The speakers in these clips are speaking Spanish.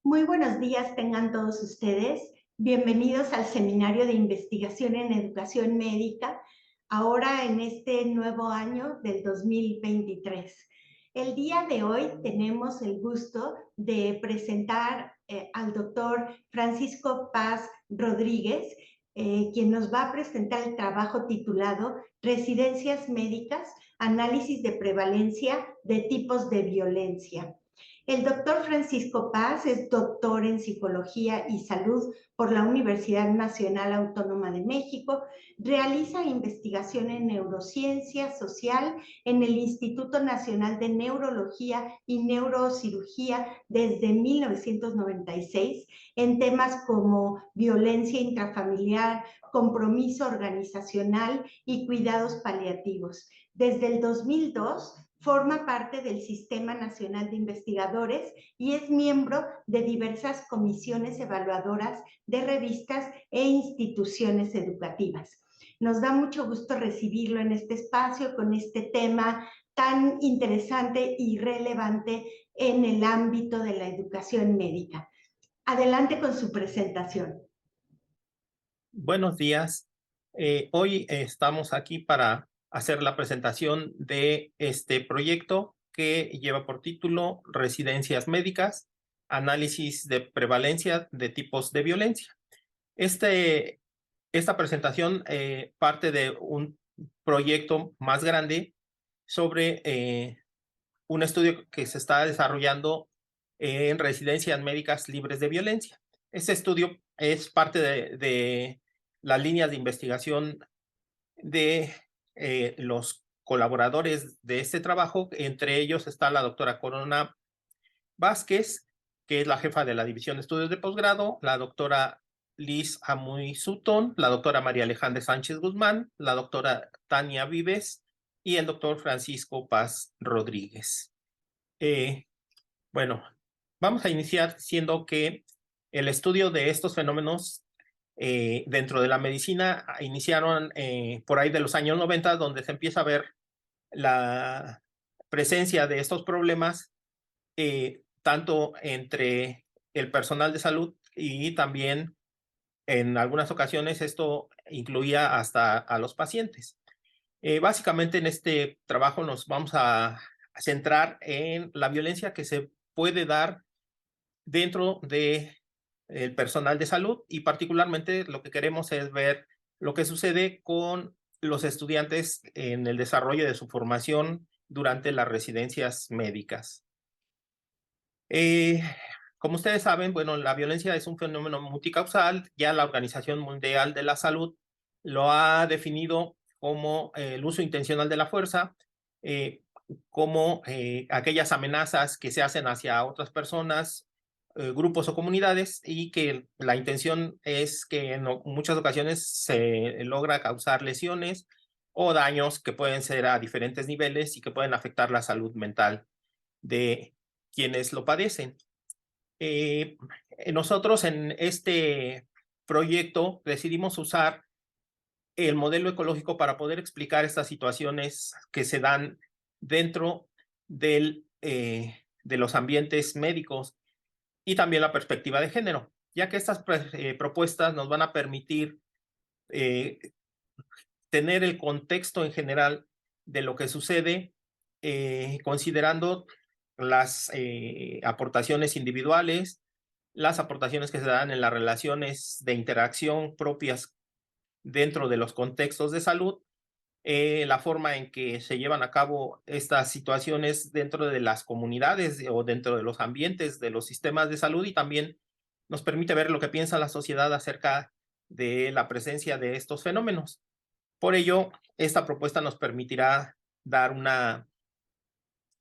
Muy buenos días tengan todos ustedes. Bienvenidos al Seminario de Investigación en Educación Médica, ahora en este nuevo año del 2023. El día de hoy tenemos el gusto de presentar al doctor Francisco Paz Rodríguez, quien nos va a presentar el trabajo titulado Residencias Médicas, Análisis de Prevalencia de Tipos de Violencia. El doctor Francisco Paz es doctor en Psicología y Salud por la Universidad Nacional Autónoma de México. Realiza investigación en neurociencia social en el Instituto Nacional de Neurología y Neurocirugía desde 1996 en temas como violencia intrafamiliar, compromiso organizacional y cuidados paliativos. Desde el 2002 forma parte del Sistema Nacional de Investigadores y es miembro de diversas comisiones evaluadoras de revistas e instituciones educativas. Nos da mucho gusto recibirlo en este espacio con este tema tan interesante y relevante en el ámbito de la educación médica. Adelante con su presentación. Buenos días. Hoy estamos aquí para hacer la presentación de este proyecto que lleva por título Residencias Médicas, Análisis de Prevalencia de Tipos de Violencia. Esta presentación parte de un proyecto más grande sobre un estudio que se está desarrollando en residencias médicas libres de violencia. Este estudio es parte de las líneas de investigación de los colaboradores de este trabajo. Entre ellos está la doctora Corona Vázquez, que es la jefa de la División de Estudios de Posgrado, la doctora Liz Amuy Sutton, la doctora María Alejandra Sánchez Guzmán, la doctora Tania Vives y el doctor Francisco Paz Rodríguez. Bueno, vamos a iniciar siendo que el estudio de estos fenómenos dentro de la medicina iniciaron por ahí de los años 90, donde se empieza a ver la presencia de estos problemas tanto entre el personal de salud y también en algunas ocasiones esto incluía hasta a los pacientes. Básicamente en este trabajo nos vamos a centrar en la violencia que se puede dar dentro de el personal de salud y particularmente lo que queremos es ver lo que sucede con los estudiantes en el desarrollo de su formación durante las residencias médicas. Como ustedes saben, bueno, la violencia es un fenómeno multicausal. Ya la Organización Mundial de la Salud lo ha definido como el uso intencional de la fuerza, como aquellas amenazas que se hacen hacia otras personas, grupos o comunidades, y que la intención es que en muchas ocasiones se logra causar lesiones o daños que pueden ser a diferentes niveles y que pueden afectar la salud mental de quienes lo padecen. Nosotros en este proyecto decidimos usar el modelo ecológico para poder explicar estas situaciones que se dan dentro de los ambientes médicos y también la perspectiva de género, ya que estas propuestas nos van a permitir tener el contexto en general de lo que sucede, considerando las aportaciones individuales, las aportaciones que se dan en las relaciones de interacción propias dentro de los contextos de salud, la forma en que se llevan a cabo estas situaciones dentro de las comunidades o dentro de los ambientes de los sistemas de salud, y también nos permite ver lo que piensa la sociedad acerca de la presencia de estos fenómenos. Por ello, esta propuesta nos permitirá dar una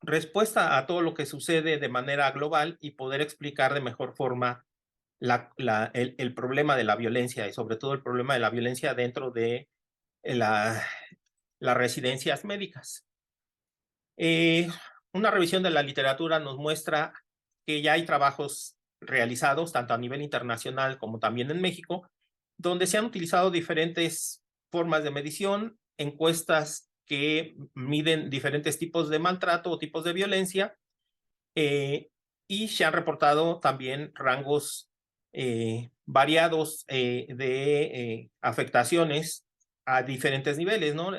respuesta a todo lo que sucede de manera global y poder explicar de mejor forma el problema de la violencia y sobre todo el problema de la violencia dentro de las residencias médicas. Una revisión de la literatura nos muestra que ya hay trabajos realizados tanto a nivel internacional como también en México, donde se han utilizado diferentes formas de medición, encuestas que miden diferentes tipos de maltrato o tipos de violencia, y se han reportado también rangos variados de afectaciones a diferentes niveles, ¿no?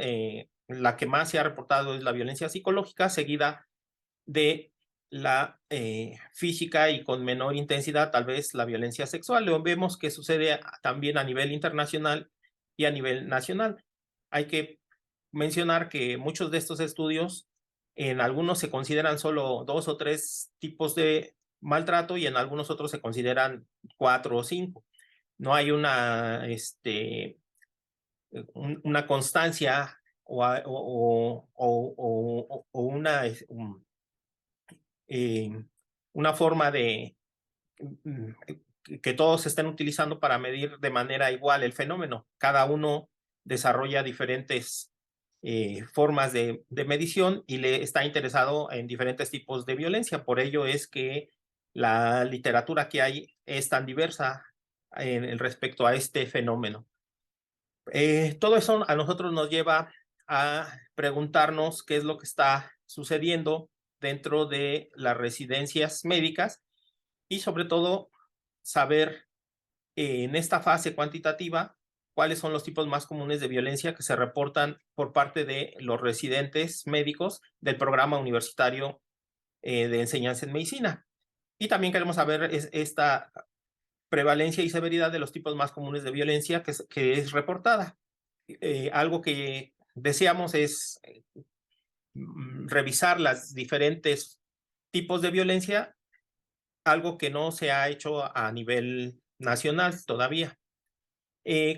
La que más se ha reportado es la violencia psicológica, seguida de la física y con menor intensidad, tal vez la violencia sexual. Lo vemos que sucede también a nivel internacional y a nivel nacional. Hay que mencionar que muchos de estos estudios, en algunos se consideran solo 2 o 3 tipos de maltrato y en algunos otros se consideran 4 o 5. No hay una constancia o una forma de que todos estén utilizando para medir de manera igual el fenómeno. Cada uno desarrolla diferentes formas de medición y le está interesado en diferentes tipos de violencia. Por ello es que la literatura que hay es tan diversa respecto a este fenómeno. Todo eso a nosotros nos lleva a preguntarnos qué es lo que está sucediendo dentro de las residencias médicas y sobre todo saber en esta fase cuantitativa cuáles son los tipos más comunes de violencia que se reportan por parte de los residentes médicos del programa universitario de enseñanza en medicina. Y también queremos saber esta prevalencia y severidad de los tipos más comunes de violencia que es reportada. Algo que deseamos es revisar las diferentes tipos de violencia, algo que no se ha hecho a nivel nacional todavía.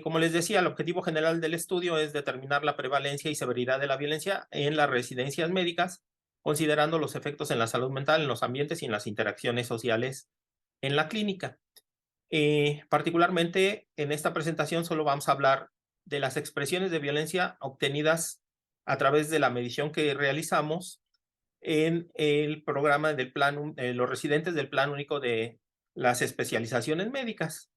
Como les decía, el objetivo general del estudio es determinar la prevalencia y severidad de la violencia en las residencias médicas, considerando los efectos en la salud mental, en los ambientes y en las interacciones sociales en la clínica. Particularmente en esta presentación solo vamos a hablar de las expresiones de violencia obtenidas a través de la medición que realizamos en el programa del plan, los residentes del Plan Único de las Especializaciones Médicas.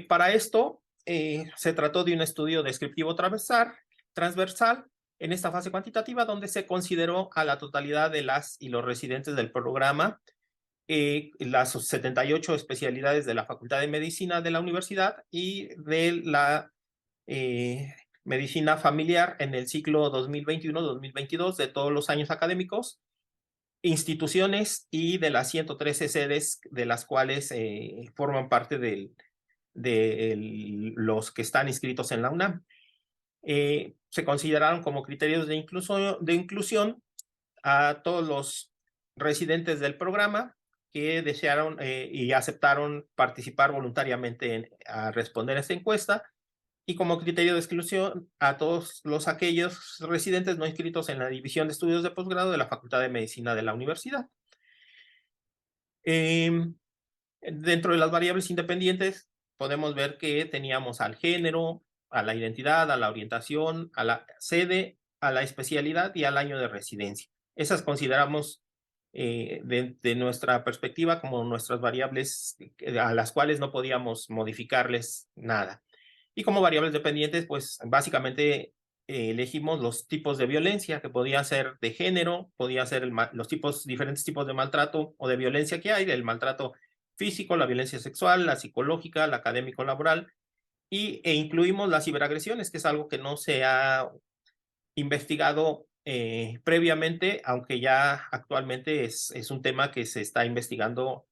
Para esto se trató de un estudio descriptivo transversal en esta fase cuantitativa donde se consideró a la totalidad de las y los residentes del programa, las 78 especialidades de la Facultad de Medicina de la universidad y de la medicina familiar en el ciclo 2021-2022 de todos los años académicos, instituciones y de las 113 sedes de las cuales forman parte de los que están inscritos en la UNAM. Se consideraron como criterios de inclusión a todos los residentes del programa que desearon y aceptaron participar voluntariamente a responder a esta encuesta, y como criterio de exclusión a todos aquellos residentes no inscritos en la División de Estudios de Posgrado de la Facultad de Medicina de la universidad. Dentro de las variables independientes podemos ver que teníamos al género, a la identidad, a la orientación, a la sede, a la especialidad y al año de residencia. Esas consideramos de nuestra perspectiva como nuestras variables a las cuales no podíamos modificarles nada. Y como variables dependientes, pues básicamente elegimos los tipos de violencia, que podía ser de género, podía ser los diferentes tipos de maltrato o de violencia que hay, del maltrato físico, la violencia sexual, la psicológica, la académico-laboral, e incluimos las ciberagresiones, que es algo que no se ha investigado previamente, aunque ya actualmente es un tema que se está investigando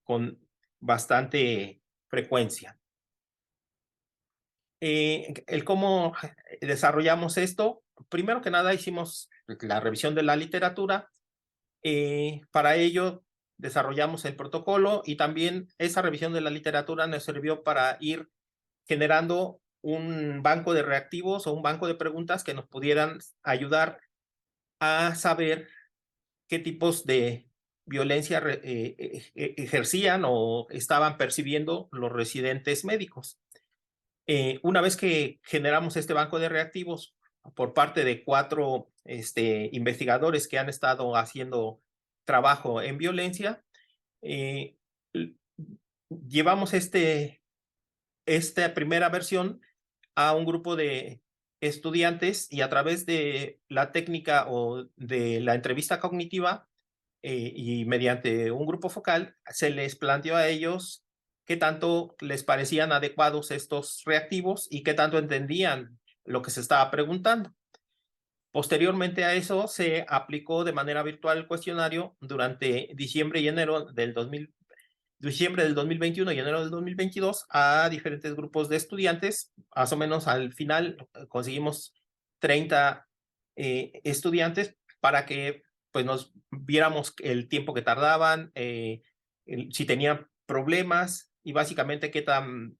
con bastante frecuencia. El cómo desarrollamos esto, primero que nada hicimos la revisión de la literatura. Para ello desarrollamos el protocolo y también esa revisión de la literatura nos sirvió para ir generando un banco de reactivos o un banco de preguntas que nos pudieran ayudar a saber qué tipos de violencia ejercían o estaban percibiendo los residentes médicos. Una vez que generamos este banco de reactivos por parte de 4 investigadores que han estado haciendo trabajo en violencia, llevamos esta primera versión a un grupo de estudiantes y a través de la técnica o de la entrevista cognitiva y mediante un grupo focal se les planteó a ellos qué tanto les parecían adecuados estos reactivos y qué tanto entendían lo que se estaba preguntando. Posteriormente a eso se aplicó de manera virtual el cuestionario durante diciembre y enero del 2021 y enero del 2022 a diferentes grupos de estudiantes. Más o menos al final conseguimos 30 estudiantes para que pues nos viéramos el tiempo que tardaban, si tenían problemas y básicamente qué tan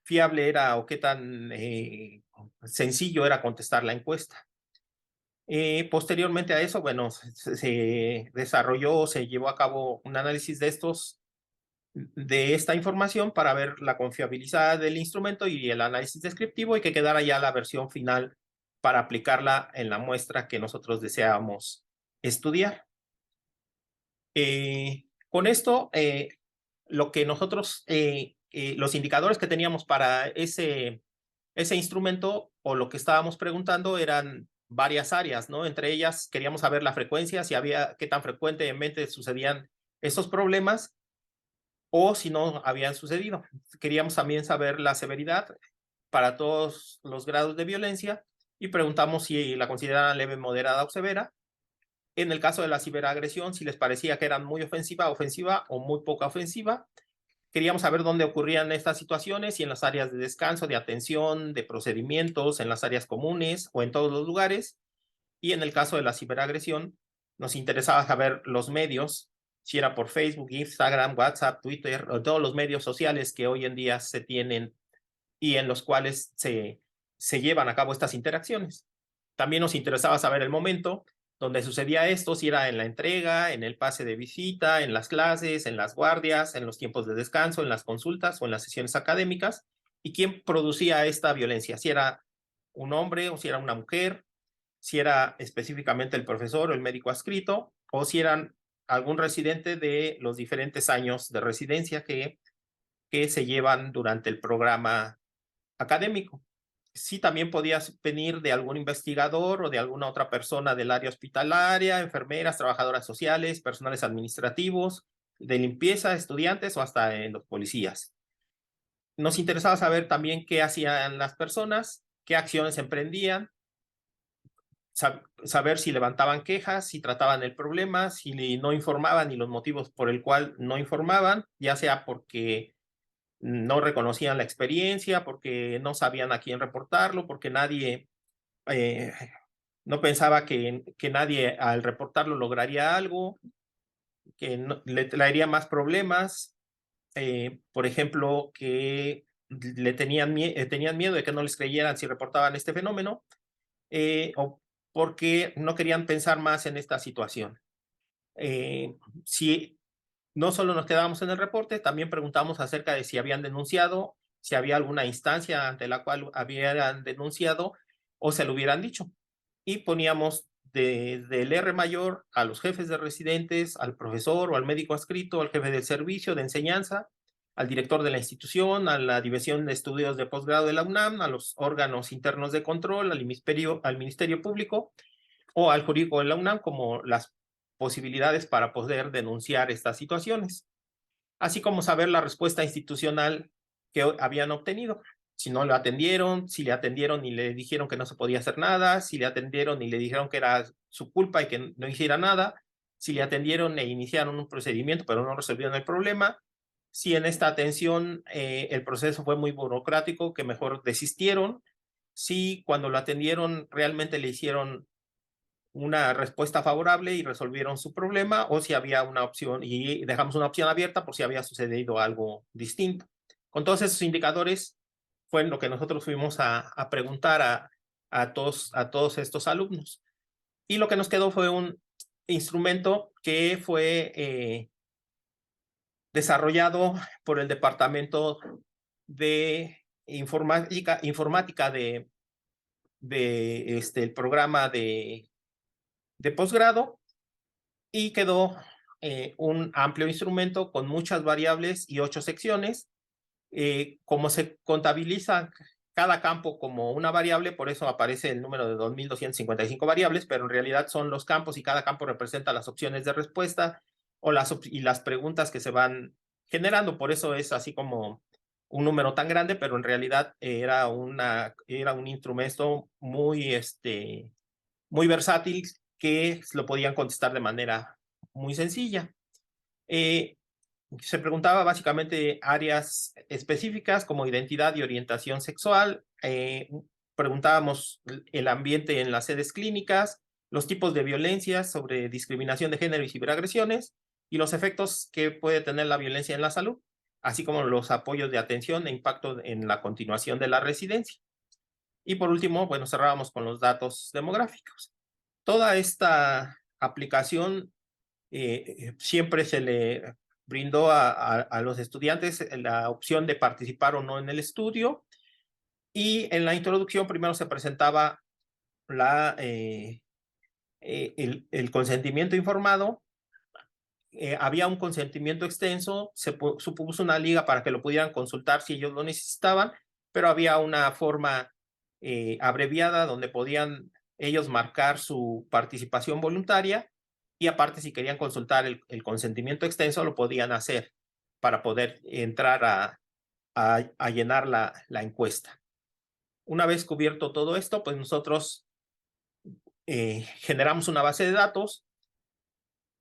fiable era o qué tan sencillo era contestar la encuesta. Posteriormente a eso, bueno, se desarrolló, se llevó a cabo un análisis de esta información para ver la confiabilidad del instrumento y el análisis descriptivo y que quedara ya la versión final para aplicarla en la muestra que nosotros deseábamos estudiar. Con esto, lo que nosotros, los indicadores que teníamos para ese instrumento o lo que estábamos preguntando eran varias áreas, ¿no? Entre ellas queríamos saber la frecuencia, si había, qué tan frecuentemente sucedían estos problemas o si no habían sucedido. Queríamos también saber la severidad para todos los grados de violencia y preguntamos si la consideraban leve, moderada o severa. En el caso de la ciberagresión, si les parecía que eran muy ofensiva o muy poca ofensiva. Queríamos saber dónde ocurrían estas situaciones, si en las áreas de descanso, de atención, de procedimientos, en las áreas comunes o en todos los lugares. Y en el caso de la ciberagresión, nos interesaba saber los medios, si era por Facebook, Instagram, WhatsApp, Twitter, o todos los medios sociales que hoy en día se tienen y en los cuales se llevan a cabo estas interacciones. También nos interesaba saber el momento donde sucedía esto, si era en la entrega, en el pase de visita, en las clases, en las guardias, en los tiempos de descanso, en las consultas o en las sesiones académicas, y quién producía esta violencia, si era un hombre o si era una mujer, si era específicamente el profesor o el médico adscrito, o si eran algún residente de los diferentes años de residencia que se llevan durante el programa académico. Sí, también podías venir de algún investigador o de alguna otra persona del área hospitalaria, enfermeras, trabajadoras sociales, personales administrativos, de limpieza, estudiantes o hasta en los policías. Nos interesaba saber también qué hacían las personas, qué acciones emprendían, saber si levantaban quejas, si trataban el problema, si no informaban y los motivos por el cual no informaban, ya sea porque no reconocían la experiencia, porque no sabían a quién reportarlo, porque nadie, no pensaba que nadie al reportarlo lograría algo, que le traería más problemas, por ejemplo, que tenían miedo de que no les creyeran si reportaban este fenómeno, o porque no querían pensar más en esta situación. Si no solo nos quedábamos en el reporte, también preguntamos acerca de si habían denunciado, si había alguna instancia ante la cual habían denunciado o se lo hubieran dicho. Y poníamos desde el R mayor a los jefes de residentes, al profesor o al médico adscrito, al jefe del servicio de enseñanza, al director de la institución, a la División de Estudios de Posgrado de la UNAM, a los órganos internos de control, al Ministerio Público o al jurídico de la UNAM como las posibilidades para poder denunciar estas situaciones, así como saber la respuesta institucional que habían obtenido. Si no lo atendieron, si le atendieron y le dijeron que no se podía hacer nada, si le atendieron y le dijeron que era su culpa y que no hiciera nada, si le atendieron e iniciaron un procedimiento pero no resolvieron el problema, si en esta atención el proceso fue muy burocrático, que mejor desistieron, si cuando lo atendieron realmente le hicieron una respuesta favorable y resolvieron su problema, o si había una opción y dejamos una opción abierta por si había sucedido algo distinto. Con todos esos indicadores fue lo que nosotros fuimos a preguntar a todos estos alumnos. Y lo que nos quedó fue un instrumento que fue desarrollado por el Departamento de Informática de el programa de posgrado, y quedó un amplio instrumento con muchas variables y 8 secciones. Como se contabilizan cada campo como una variable, por eso aparece el número de 2.255 variables, pero en realidad son los campos y cada campo representa las opciones de respuesta y las preguntas que se van generando. Por eso es así como un número tan grande, pero en realidad era un instrumento muy versátil que lo podían contestar de manera muy sencilla. Se preguntaba básicamente áreas específicas como identidad y orientación sexual. Preguntábamos el ambiente en las sedes clínicas, los tipos de violencia sobre discriminación de género y ciberagresiones y los efectos que puede tener la violencia en la salud, así como los apoyos de atención e impacto en la continuación de la residencia. Y por último, bueno, cerrábamos con los datos demográficos. Toda esta aplicación siempre se le brindó a los estudiantes la opción de participar o no en el estudio, y en la introducción primero se presentaba el consentimiento informado. Había un consentimiento extenso, se puso una liga para que lo pudieran consultar si ellos lo necesitaban, pero había una forma abreviada donde podían ellos marcar su participación voluntaria, y aparte si querían consultar el consentimiento extenso lo podían hacer para poder entrar a llenar la encuesta. Una vez cubierto todo esto, pues nosotros generamos una base de datos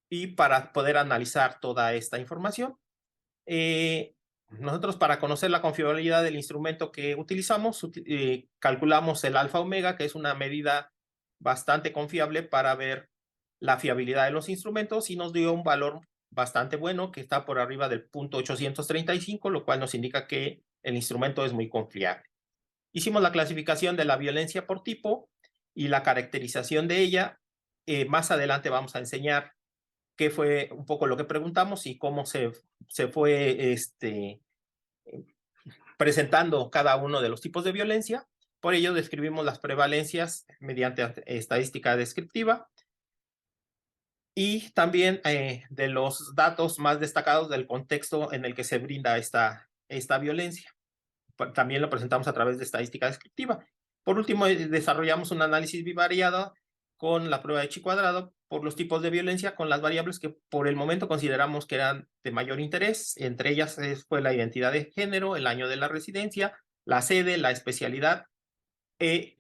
y para poder analizar toda esta información. Nosotros, para conocer la confiabilidad del instrumento que utilizamos, calculamos el alfa omega, que es una medida bastante confiable para ver la fiabilidad de los instrumentos, y nos dio un valor bastante bueno que está por arriba del 0.835, lo cual nos indica que el instrumento es muy confiable. Hicimos la clasificación de la violencia por tipo y la caracterización de ella. Más adelante vamos a enseñar qué fue un poco lo que preguntamos y cómo se fue presentando cada uno de los tipos de violencia. Por ello describimos las prevalencias mediante estadística descriptiva y también de los datos más destacados del contexto en el que se brinda esta violencia. También lo presentamos a través de estadística descriptiva. Por último, desarrollamos un análisis bivariado con la prueba de chi cuadrado por los tipos de violencia con las variables que por el momento consideramos que eran de mayor interés. Entre ellas fue la identidad de género, el año de la residencia, la sede, la especialidad,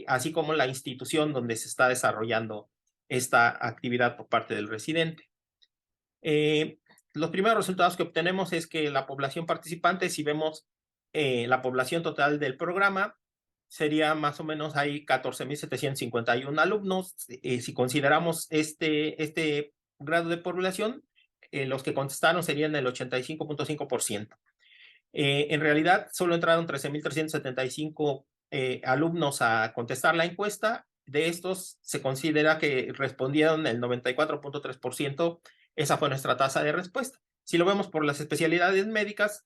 así como la institución donde se está desarrollando esta actividad por parte del residente. Los primeros resultados que obtenemos es que la población participante, si vemos la población total del programa, sería más o menos ahí 14.751 alumnos. Si consideramos este grado de población, los que contestaron serían el 85.5%. En realidad, solo entraron 13.375 alumnos a contestar la encuesta. De estos, se considera que respondieron el 94.3%. Esa fue nuestra tasa de respuesta. Si lo vemos por las especialidades médicas,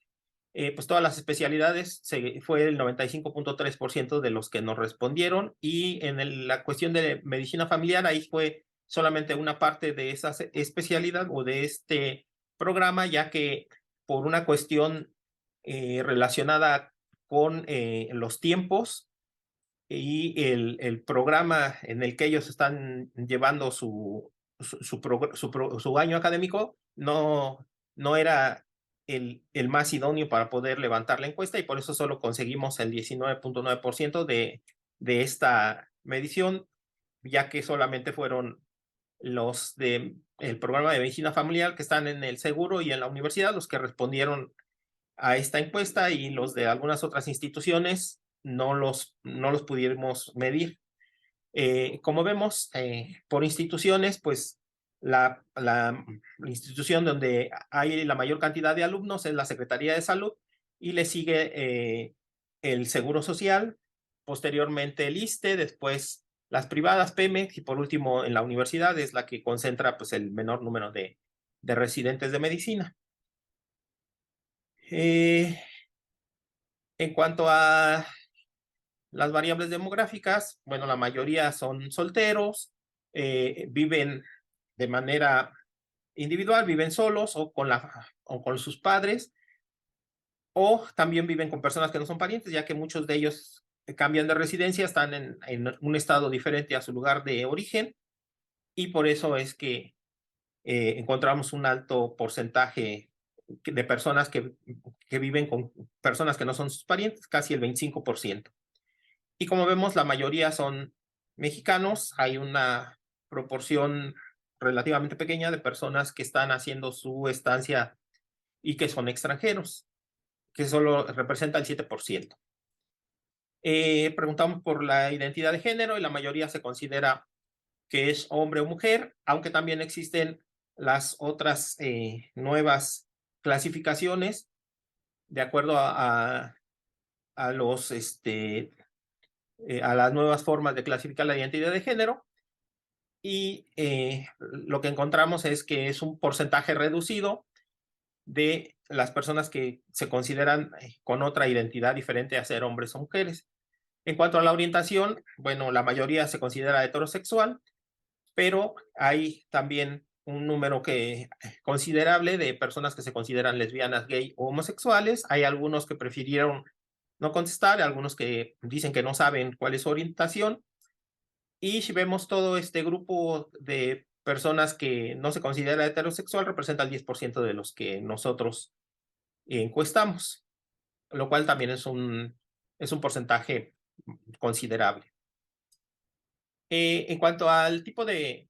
pues todas las especialidades fue el 95.3% de los que nos respondieron, y en la cuestión de medicina familiar, ahí fue solamente una parte de esa especialidad o de este programa, ya que por una cuestión relacionada con los tiempos y el programa en el que ellos están llevando su año académico, no era el más idóneo para poder levantar la encuesta, y por eso solo conseguimos el 19.9% de esta medición, ya que solamente fueron los del programa de medicina familiar que están en el seguro y en la universidad los que respondieron a esta encuesta, y los de algunas otras instituciones no los pudimos medir. Como vemos, por instituciones, pues la institución donde hay la mayor cantidad de alumnos es la Secretaría de Salud, y le sigue el Seguro Social, posteriormente el ISSSTE, después las privadas, Pemex, y por último en la universidad es la que concentra pues el menor número de residentes de medicina. En cuanto a las variables demográficas, bueno, la mayoría son solteros, viven de manera individual, viven solos o con sus padres, o también viven con personas que no son parientes, ya que muchos de ellos cambian de residencia, están en un estado diferente a su lugar de origen, y por eso es que encontramos un alto porcentaje de personas que viven con personas que no son sus parientes, casi el 25%. Y como vemos, la mayoría son mexicanos. Hay una proporción relativamente pequeña de personas que están haciendo su estancia y que son extranjeros, que solo representa el 7%. Preguntamos por la identidad de género y la mayoría se considera que es hombre o mujer, aunque también existen las otras nuevas clasificaciones de acuerdo a los, a las nuevas formas de clasificar la identidad de género. Y lo que encontramos es que es un porcentaje reducido de las personas que se consideran con otra identidad diferente a ser hombres o mujeres. En cuanto a la orientación, bueno, la mayoría se considera heterosexual, pero hay también un número considerable de personas que se consideran lesbianas, gay o homosexuales. Hay algunos que prefirieron no contestar, algunos que dicen que no saben cuál es su orientación. Y si vemos todo este grupo de personas que no se considera heterosexual, representa el 10% de los que nosotros encuestamos, lo cual también es un porcentaje considerable. En cuanto al tipo de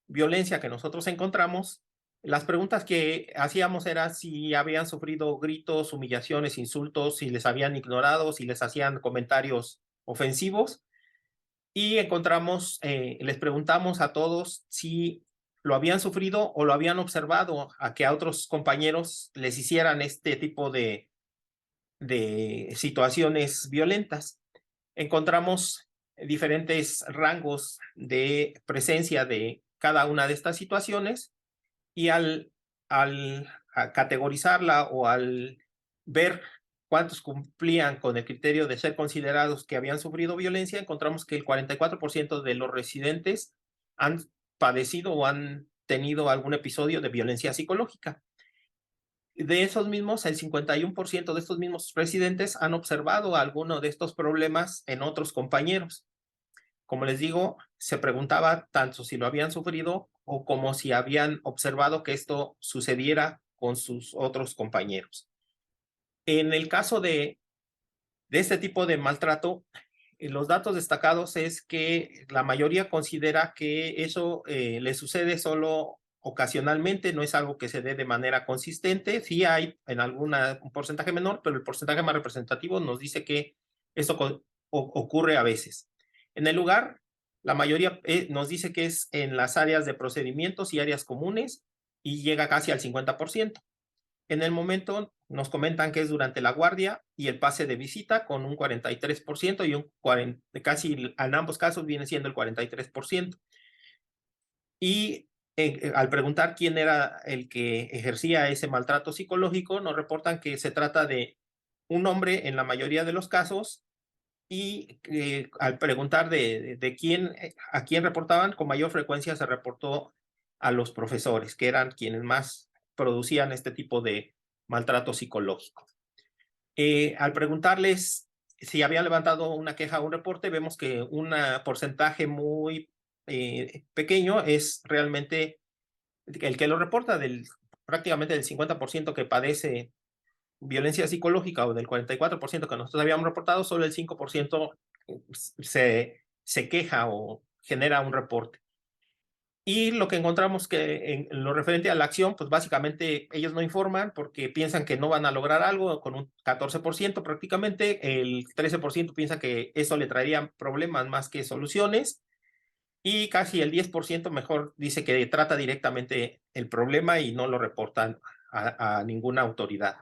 violencia que nosotros encontramos, las preguntas que hacíamos eran si habían sufrido gritos, humillaciones, insultos, si les habían ignorado, si les hacían comentarios ofensivos. Y encontramos, les preguntamos a todos si lo habían sufrido o lo habían observado a que a otros compañeros les hicieran este tipo de situaciones violentas. Encontramos diferentes rangos de presencia de cada una de estas situaciones, y al categorizarla o al ver cuántos cumplían con el criterio de ser considerados que habían sufrido violencia, encontramos que el 44% de los residentes han padecido o han tenido algún episodio de violencia psicológica. De esos mismos, el 51% de estos mismos residentes han observado alguno de estos problemas en otros compañeros. Como les digo, se preguntaba tanto si lo habían sufrido o como si habían observado que esto sucediera con sus otros compañeros. En el caso de este tipo de maltrato, los datos destacados es que la mayoría considera que eso le sucede solo ocasionalmente, no es algo que se dé de manera consistente. Sí hay en un porcentaje menor, pero el porcentaje más representativo nos dice que esto ocurre a veces. En el lugar, la mayoría nos dice que es en las áreas de procedimientos y áreas comunes, y llega casi al 50%. En el momento nos comentan que es durante la guardia y el pase de visita con un 43% y casi en ambos casos viene siendo el 43%. Y al preguntar quién era el que ejercía ese maltrato psicológico, nos reportan que se trata de un hombre en la mayoría de los casos, y al preguntar a quién reportaban, con mayor frecuencia se reportó a los profesores, que eran quienes más producían este tipo de maltrato psicológico. Al preguntarles si habían levantado una queja o un reporte, vemos que un porcentaje muy pequeño es realmente el que lo reporta, prácticamente del 50% que padece violencia psicológica, o del 44% que nosotros habíamos reportado, solo el 5% se queja o genera un reporte. Y lo que encontramos que en lo referente a la acción, pues básicamente ellos no informan porque piensan que no van a lograr algo, con un 14% prácticamente. El 13% piensa que eso le traería problemas más que soluciones, y casi el 10% mejor dice que trata directamente el problema y no lo reportan a ninguna autoridad.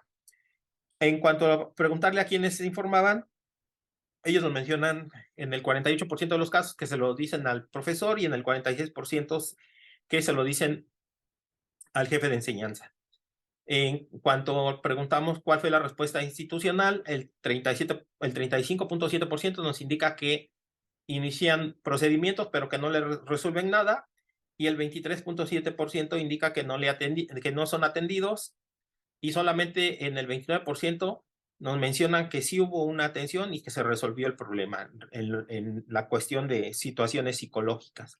En cuanto a preguntarle a quiénes se informaban, ellos nos mencionan en el 48% de los casos que se lo dicen al profesor, y en el 46% que se lo dicen al jefe de enseñanza. En cuanto preguntamos cuál fue la respuesta institucional, el 35.7% nos indica que inician procedimientos pero que no le resuelven nada, y el 23.7% indica que no son atendidos, y solamente en el 29% nos mencionan que sí hubo una atención y que se resolvió el problema en la cuestión de situaciones psicológicas.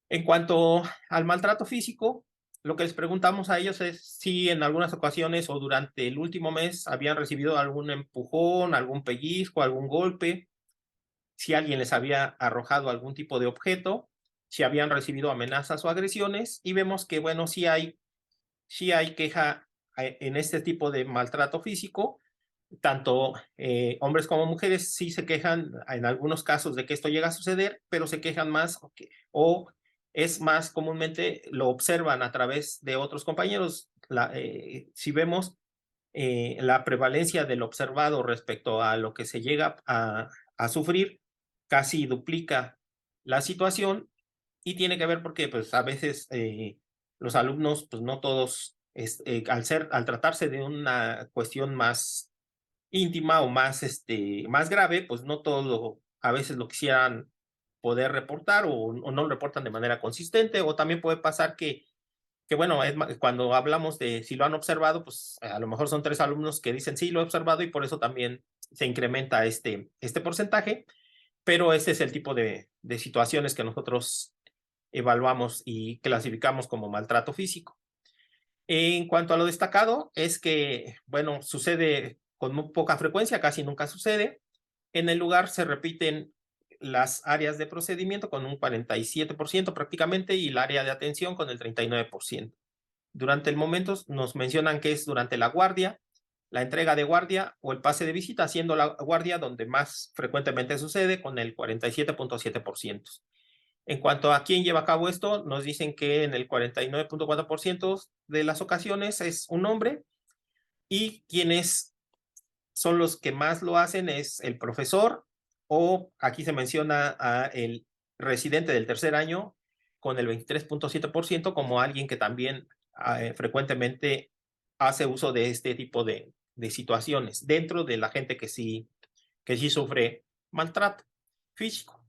En cuanto al maltrato físico, lo que les preguntamos a ellos es si en algunas ocasiones o durante el último mes habían recibido algún empujón, algún pellizco, algún golpe, si alguien les había arrojado algún tipo de objeto, si habían recibido amenazas o agresiones, y vemos que, bueno, sí hay queja en este tipo de maltrato físico. Tanto hombres como mujeres sí se quejan en algunos casos de que esto llega a suceder, pero se quejan más o es más comúnmente lo observan a través de otros compañeros. Si vemos la prevalencia del observado respecto a lo que se llega a sufrir, casi duplica la situación, y tiene que ver porque pues a veces los alumnos, pues no todos, al tratarse de una cuestión más íntima o más grave, pues no todos a veces lo quisieran poder reportar o no lo reportan de manera consistente, o también puede pasar que bueno, cuando hablamos de si lo han observado, pues a lo mejor son 3 alumnos que dicen sí, lo he observado, y por eso también se incrementa este porcentaje, pero este es el tipo de situaciones que nosotros evaluamos y clasificamos como maltrato físico. En cuanto a lo destacado, es que, bueno, sucede con muy poca frecuencia, casi nunca sucede. En el lugar se repiten las áreas de procedimiento con un 47% prácticamente, y el área de atención con el 39%. Durante el momento nos mencionan que es durante la guardia, la entrega de guardia o el pase de visita, siendo la guardia donde más frecuentemente sucede con el 47.7%. En cuanto a quién lleva a cabo esto, nos dicen que en el 49.4% de las ocasiones es un hombre, y quienes son los que más lo hacen es el profesor, o aquí se menciona a el residente del tercer año con el 23.7% como alguien que también frecuentemente hace uso de este tipo de situaciones dentro de la gente que sí sufre maltrato físico.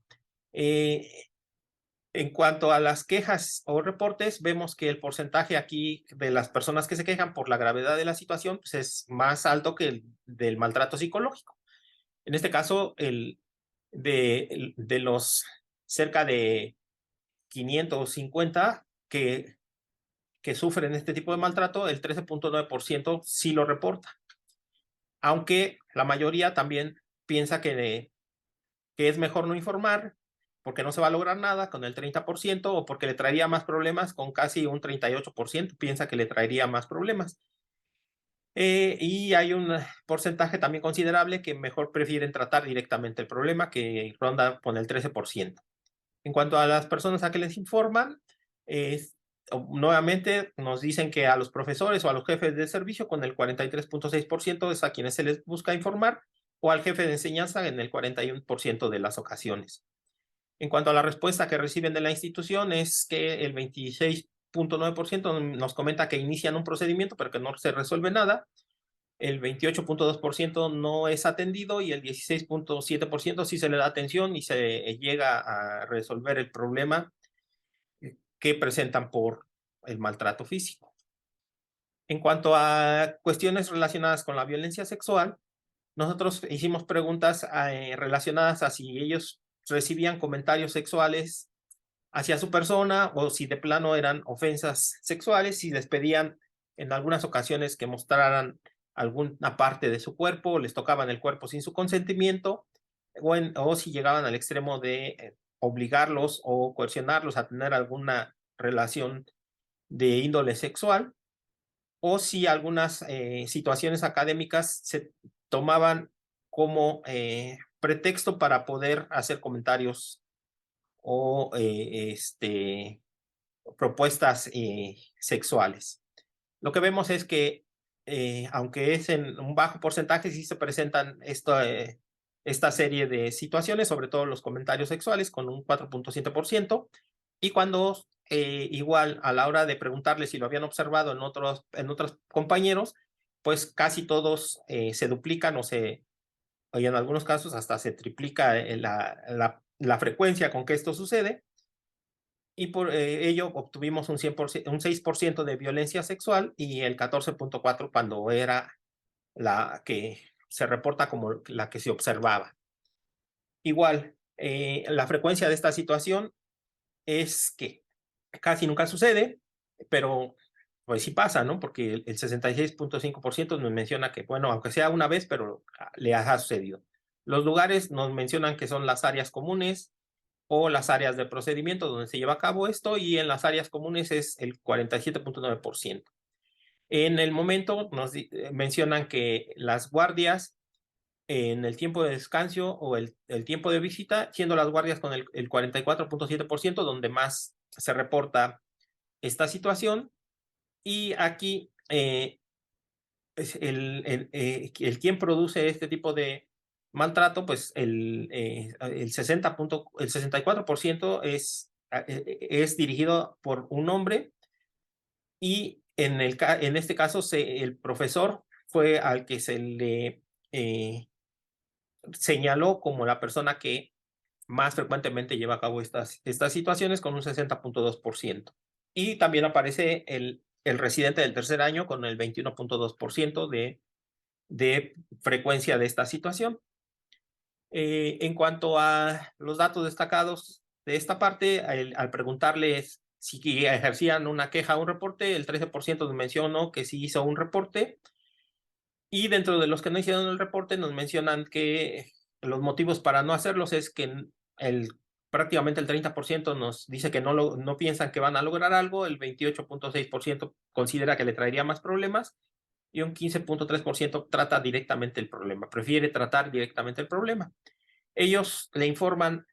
En cuanto a las quejas o reportes, vemos que el porcentaje aquí de las personas que se quejan por la gravedad de la situación, pues es más alto que el del maltrato psicológico. En este caso, de los cerca de 550 que sufren este tipo de maltrato, el 13.9% sí lo reporta, aunque la mayoría también piensa que es mejor no informar porque no se va a lograr nada con el 30%, o porque le traería más problemas con casi un 38%, piensa que le traería más problemas. Y hay un porcentaje también considerable que mejor prefieren tratar directamente el problema, que ronda con el 13%. En cuanto a las personas a que les informan, nuevamente nos dicen que a los profesores o a los jefes de servicio con el 43.6% es a quienes se les busca informar, o al jefe de enseñanza en el 41% de las ocasiones. En cuanto a la respuesta que reciben de la institución, es que el 26.9% nos comenta que inician un procedimiento pero que no se resuelve nada, el 28.2% no es atendido, y el 16.7% sí se le da atención y se llega a resolver el problema que presentan por el maltrato físico. En cuanto a cuestiones relacionadas con la violencia sexual, nosotros hicimos preguntas relacionadas a si ellos recibían comentarios sexuales hacia su persona, o si de plano eran ofensas sexuales, si les pedían en algunas ocasiones que mostraran alguna parte de su cuerpo, les tocaban el cuerpo sin su consentimiento, o si llegaban al extremo de obligarlos o coercionarlos a tener alguna relación de índole sexual, o si algunas situaciones académicas se tomaban como pretexto para poder hacer comentarios o propuestas sexuales. Lo que vemos es que, aunque es en un bajo porcentaje, sí se presentan esta serie de situaciones, sobre todo los comentarios sexuales, con un 4.7%, y cuando igual a la hora de preguntarles si lo habían observado en otros compañeros, pues casi todos se duplican o en algunos casos hasta se triplica la frecuencia con que esto sucede, y por ello obtuvimos un 100%, un 6% de violencia sexual, y el 14.4% cuando era la que se reporta como la que se observaba. Igual, la frecuencia de esta situación es que casi nunca sucede, pero pues sí pasa, ¿no? Porque el 66.5% nos menciona que, bueno, aunque sea una vez, pero le ha sucedido. Los lugares nos mencionan que son las áreas comunes o las áreas de procedimiento donde se lleva a cabo esto, y en las áreas comunes es el 47.9%. En el momento nos mencionan que las guardias en el tiempo de descanso o el tiempo de visita, siendo las guardias con el 44.7%, donde más se reporta esta situación. Y aquí el quien produce este tipo de maltrato, pues el 64% es dirigido por un hombre, y en este caso el profesor fue al que se le señaló como la persona que más frecuentemente lleva a cabo estas situaciones, con un 60.2%. Y también aparece el residente del tercer año con el 21.2% de frecuencia de esta situación. En cuanto a los datos destacados de esta parte, al preguntarles si ejercían una queja o un reporte, el 13% nos mencionó que sí hizo un reporte, y dentro de los que no hicieron el reporte nos mencionan que los motivos para no hacerlos es que prácticamente el 30% nos dice que no piensan que van a lograr algo, el 28.6% considera que le traería más problemas, y un 15.3% trata directamente el problema, prefiere tratar directamente el problema. Ellos le informan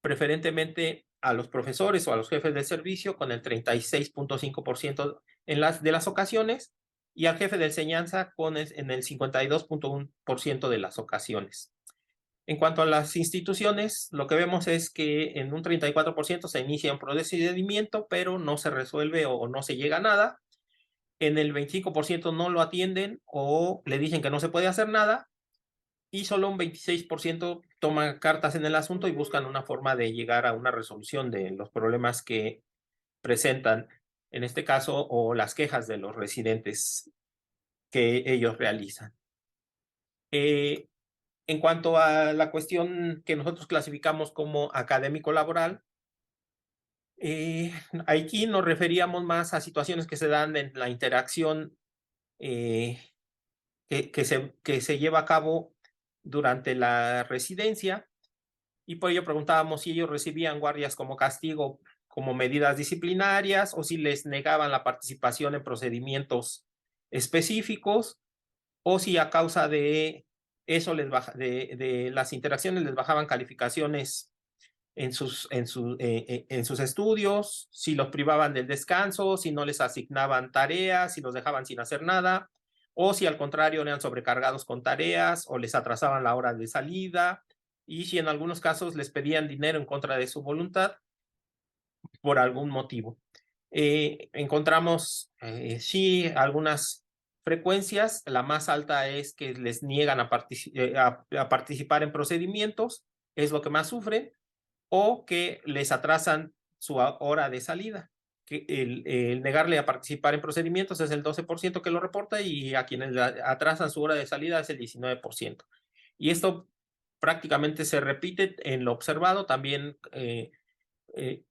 preferentemente a los profesores o a los jefes de servicio con el 36.5% de las ocasiones, y al jefe de enseñanza en el 52.1% de las ocasiones. En cuanto a las instituciones, lo que vemos es que en un 34% se inicia un procedimiento, pero no se resuelve o no se llega a nada. En el 25% no lo atienden o le dicen que no se puede hacer nada, y solo un 26% toma cartas en el asunto y buscan una forma de llegar a una resolución de los problemas que presentan, en este caso, o las quejas de los residentes que ellos realizan. En cuanto a la cuestión que nosotros clasificamos como académico laboral, aquí nos referíamos más a situaciones que se dan en la interacción que se lleva a cabo durante la residencia, y por ello preguntábamos si ellos recibían guardias como castigo, como medidas disciplinarias, o si les negaban la participación en procedimientos específicos, o si a causa de eso de las interacciones les bajaban calificaciones en sus estudios, si los privaban del descanso, si no les asignaban tareas, si los dejaban sin hacer nada, o si al contrario eran sobrecargados con tareas o les atrasaban la hora de salida, y si en algunos casos les pedían dinero en contra de su voluntad por algún motivo. Encontramos, sí, algunas frecuencias. La más alta es que les niegan a participar en procedimientos, es lo que más sufren, o que les atrasan su hora de salida. Que el negarle a participar en procedimientos es el 12% que lo reporta, y a quienes atrasan su hora de salida es el 19%. Y esto prácticamente se repite en lo observado. También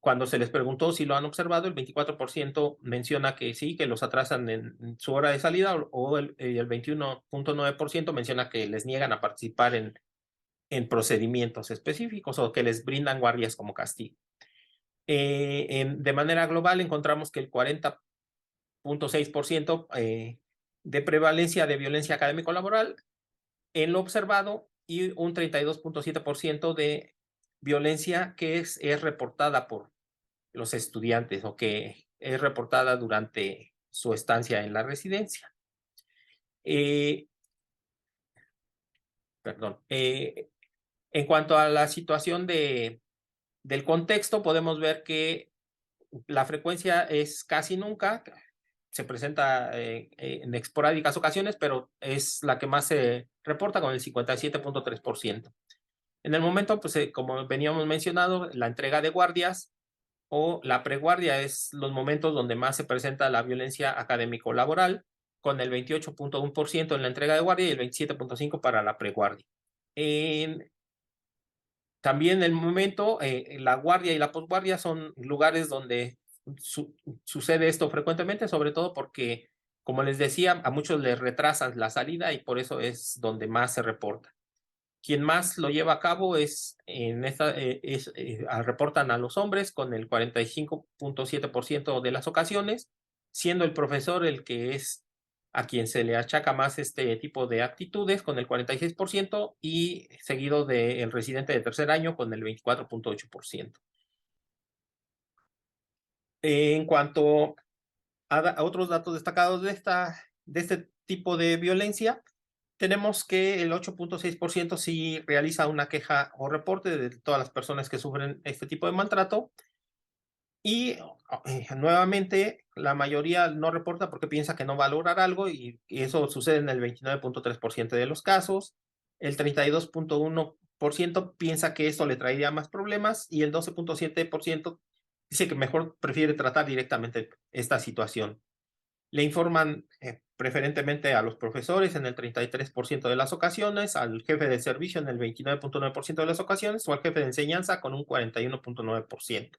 cuando se les preguntó si lo han observado, el 24% menciona que sí, que los atrasan en su hora de salida, o el 21.9% menciona que les niegan a participar en procedimientos específicos o que les brindan guardias como castigo. De manera global encontramos que el 40.6% de prevalencia de violencia académico-laboral en lo observado, y un 32.7% de violencia que es reportada por los estudiantes o que es reportada durante su estancia en la residencia. Perdón. En cuanto a la situación del contexto, podemos ver que la frecuencia es casi nunca, se presenta en esporádicas ocasiones, pero es la que más se reporta, con el 57.3%. En el momento, pues como veníamos mencionando, la entrega de guardias o la preguardia es los momentos donde más se presenta la violencia académico-laboral. con el 28.1% en la entrega de guardia y el 27.5% para la preguardia. También en el momento, la guardia y la posguardia son lugares donde sucede esto frecuentemente, sobre todo porque, como les decía, a muchos les retrasan la salida y por eso es donde más se reporta. Quien más lo lleva a cabo reportan a los hombres con el 45.7% de las ocasiones, siendo el profesor el que es a quien se le achaca más este tipo de actitudes con el 46% y seguido del residente de tercer año con el 24.8%. En cuanto a otros datos destacados de este tipo de violencia, tenemos que el 8.6% sí realiza una queja o reporte de todas las personas que sufren este tipo de maltrato. Y nuevamente, la mayoría no reporta porque piensa que no va a lograr algo y eso sucede en el 29.3% de los casos. El 32.1% piensa que esto le traería más problemas y el 12.7% dice que mejor prefiere tratar directamente esta situación. Le informan preferentemente a los profesores en el 33% de las ocasiones, al jefe de servicio en el 29.9% de las ocasiones o al jefe de enseñanza con un 41.9%.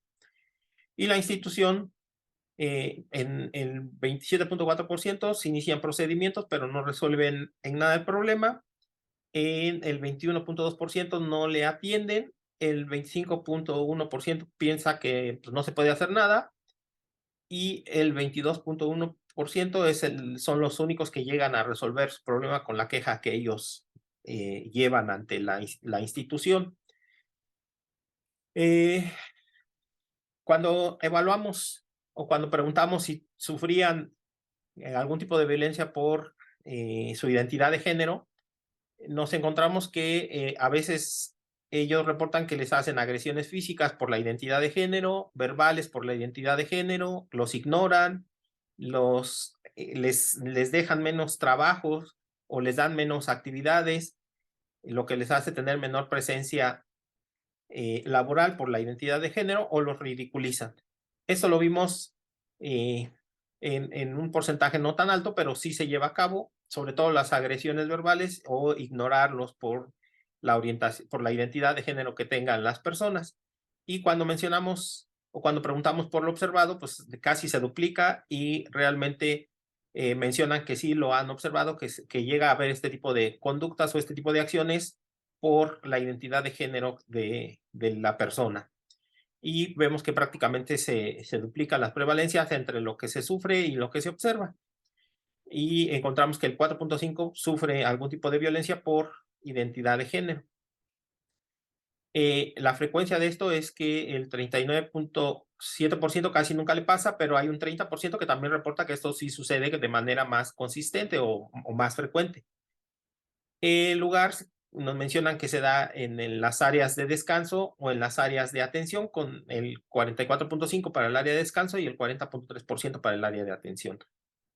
Y la institución en el 27.4% se inician procedimientos, pero no resuelven en nada el problema. En el 21.2% no le atienden. El 25.1% piensa que pues, no se puede hacer nada. Y el 22.1% son los únicos que llegan a resolver su problema con la queja que ellos llevan ante la institución. Cuando evaluamos o cuando preguntamos si sufrían algún tipo de violencia por su identidad de género, nos encontramos que a veces ellos reportan que les hacen agresiones físicas por la identidad de género, verbales por la identidad de género, los ignoran, les dejan menos trabajos o les dan menos actividades, lo que les hace tener menor presencia laboral por la identidad de género o los ridiculizan. Eso lo vimos en un porcentaje no tan alto, pero sí se lleva a cabo, sobre todo las agresiones verbales o ignorarlos por la orientación, por la identidad de género que tengan las personas. Y cuando mencionamos o cuando preguntamos por lo observado, pues casi se duplica y realmente mencionan que sí lo han observado, que llega a haber este tipo de conductas o este tipo de acciones por la identidad de género de la persona. Y vemos que prácticamente se duplican las prevalencias entre lo que se sufre y lo que se observa. Y encontramos que el 4.5 sufre algún tipo de violencia por identidad de género. La frecuencia de esto es que el 39.7% casi nunca le pasa, pero hay un 30% que también reporta que esto sí sucede de manera más consistente o más frecuente. El lugar nos mencionan que se da en las áreas de descanso o en las áreas de atención con el 44.5% para el área de descanso y el 40.3% para el área de atención.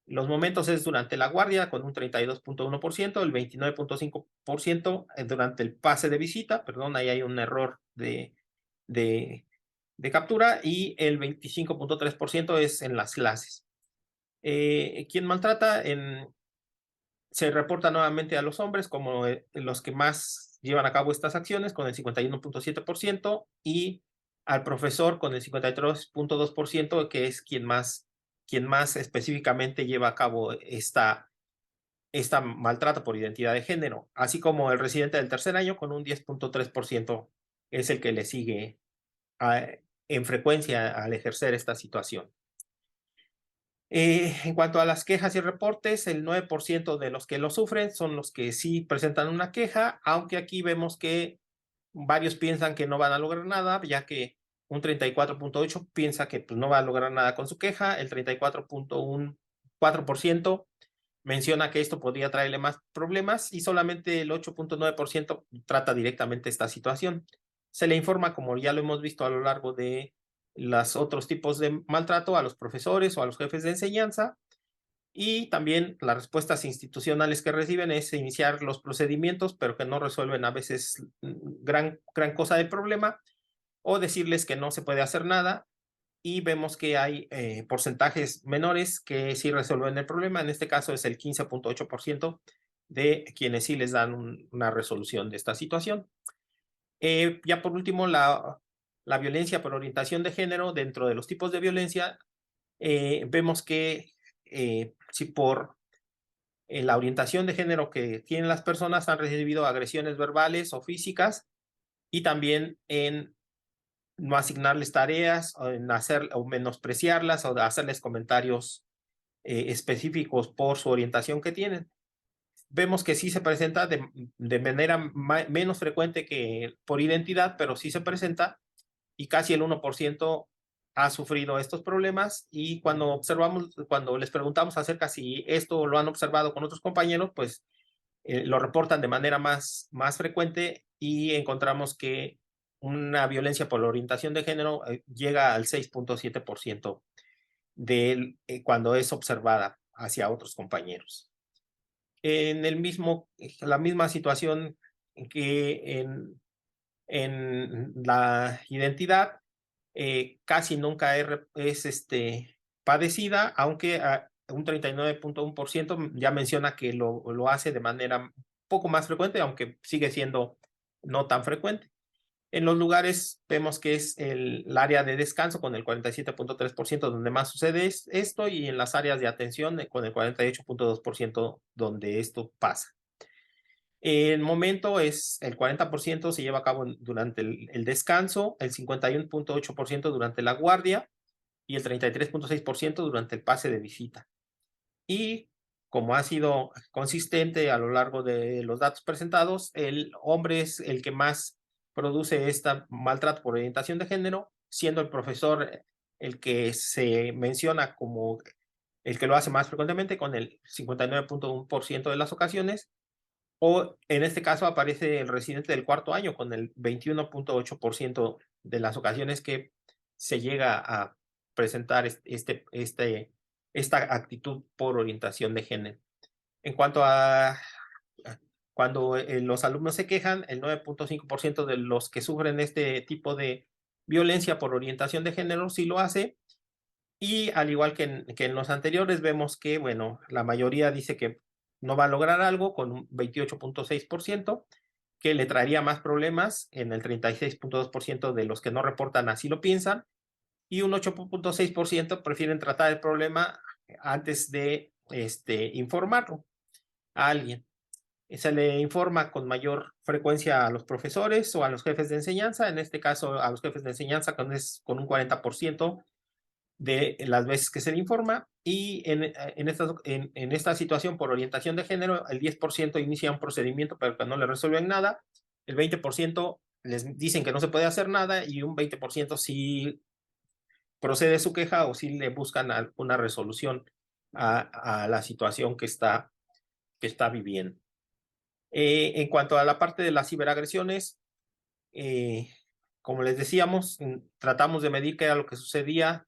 Los momentos es durante la guardia con un 32.1%, el 29.5% durante el pase de visita, perdón, ahí hay un error de captura, y el 25.3% es en las clases. Quien maltrata se reporta nuevamente a los hombres como los que más llevan a cabo estas acciones con el 51.7% y al profesor con el 53.2%, que es quien más específicamente lleva a cabo esta maltrato por identidad de género, así como el residente del tercer año con un 10.3% es el que le sigue en frecuencia al ejercer esta situación. En cuanto a las quejas y reportes, el 9% de los que lo sufren son los que sí presentan una queja, aunque aquí vemos que varios piensan que no van a lograr nada, ya que un 34.8% piensa que pues, no va a lograr nada con su queja, el 34.4% menciona que esto podría traerle más problemas y solamente el 8.9% trata directamente esta situación. Se le informa, como ya lo hemos visto a lo largo de los otros tipos de maltrato, a los profesores o a los jefes de enseñanza, y también las respuestas institucionales que reciben es iniciar los procedimientos, pero que no resuelven a veces gran cosa del problema, o decirles que no se puede hacer nada y vemos que hay porcentajes menores que sí resuelven el problema. En este caso es el 15.8% de quienes sí les dan una resolución de esta situación. Ya por último, la violencia por orientación de género. Dentro de los tipos de violencia, vemos que si por la orientación de género que tienen las personas han recibido agresiones verbales o físicas, y también en no asignarles tareas, o en hacer o menospreciarlas, o hacerles comentarios específicos por su orientación que tienen. Vemos que sí se presenta de manera menos frecuente que por identidad, pero sí se presenta, y casi el 1% ha sufrido estos problemas. Y cuando les preguntamos acerca si esto lo han observado con otros compañeros, pues lo reportan de manera más frecuente, y encontramos que una violencia por la orientación de género llega al 6.7% cuando es observada hacia otros compañeros. En la misma situación que en la identidad, casi nunca es padecida, aunque un 39.1% ya menciona que lo hace de manera poco más frecuente, aunque sigue siendo no tan frecuente. En los lugares vemos que es el área de descanso con el 47.3% donde más sucede esto, y en las áreas de atención con el 48.2% donde esto pasa. El momento es el 40% se lleva a cabo durante el descanso, el 51.8% durante la guardia y el 33.6% durante el pase de visita. Y como ha sido consistente a lo largo de los datos presentados, el hombre es el que más produce este maltrato por orientación de género, siendo el profesor el que se menciona como el que lo hace más frecuentemente, con el 59.1% de las ocasiones. O en este caso aparece el residente del cuarto año con el 21.8% de las ocasiones que se llega a presentar esta actitud por orientación de género. En cuanto a cuando los alumnos se quejan, el 9.5% de los que sufren este tipo de violencia por orientación de género sí lo hace. Y al igual que en los anteriores, vemos que, bueno, la mayoría dice que no va a lograr algo, con un 28.6%, que le traería más problemas en el 36.2% de los que no reportan así lo piensan, y un 8.6% prefieren tratar el problema antes de informarlo a alguien. Se le informa con mayor frecuencia a los profesores o a los jefes de enseñanza, en este caso a los jefes de enseñanza con un 40% de las veces que se le informa. Y en esta situación por orientación de género, el 10% inicia un procedimiento pero que no le resuelven nada, el 20% les dicen que no se puede hacer nada, y un 20% sí procede su queja o sí le buscan alguna resolución a la situación que está viviendo. En cuanto a la parte de las ciberagresiones, como les decíamos, tratamos de medir qué era lo que sucedía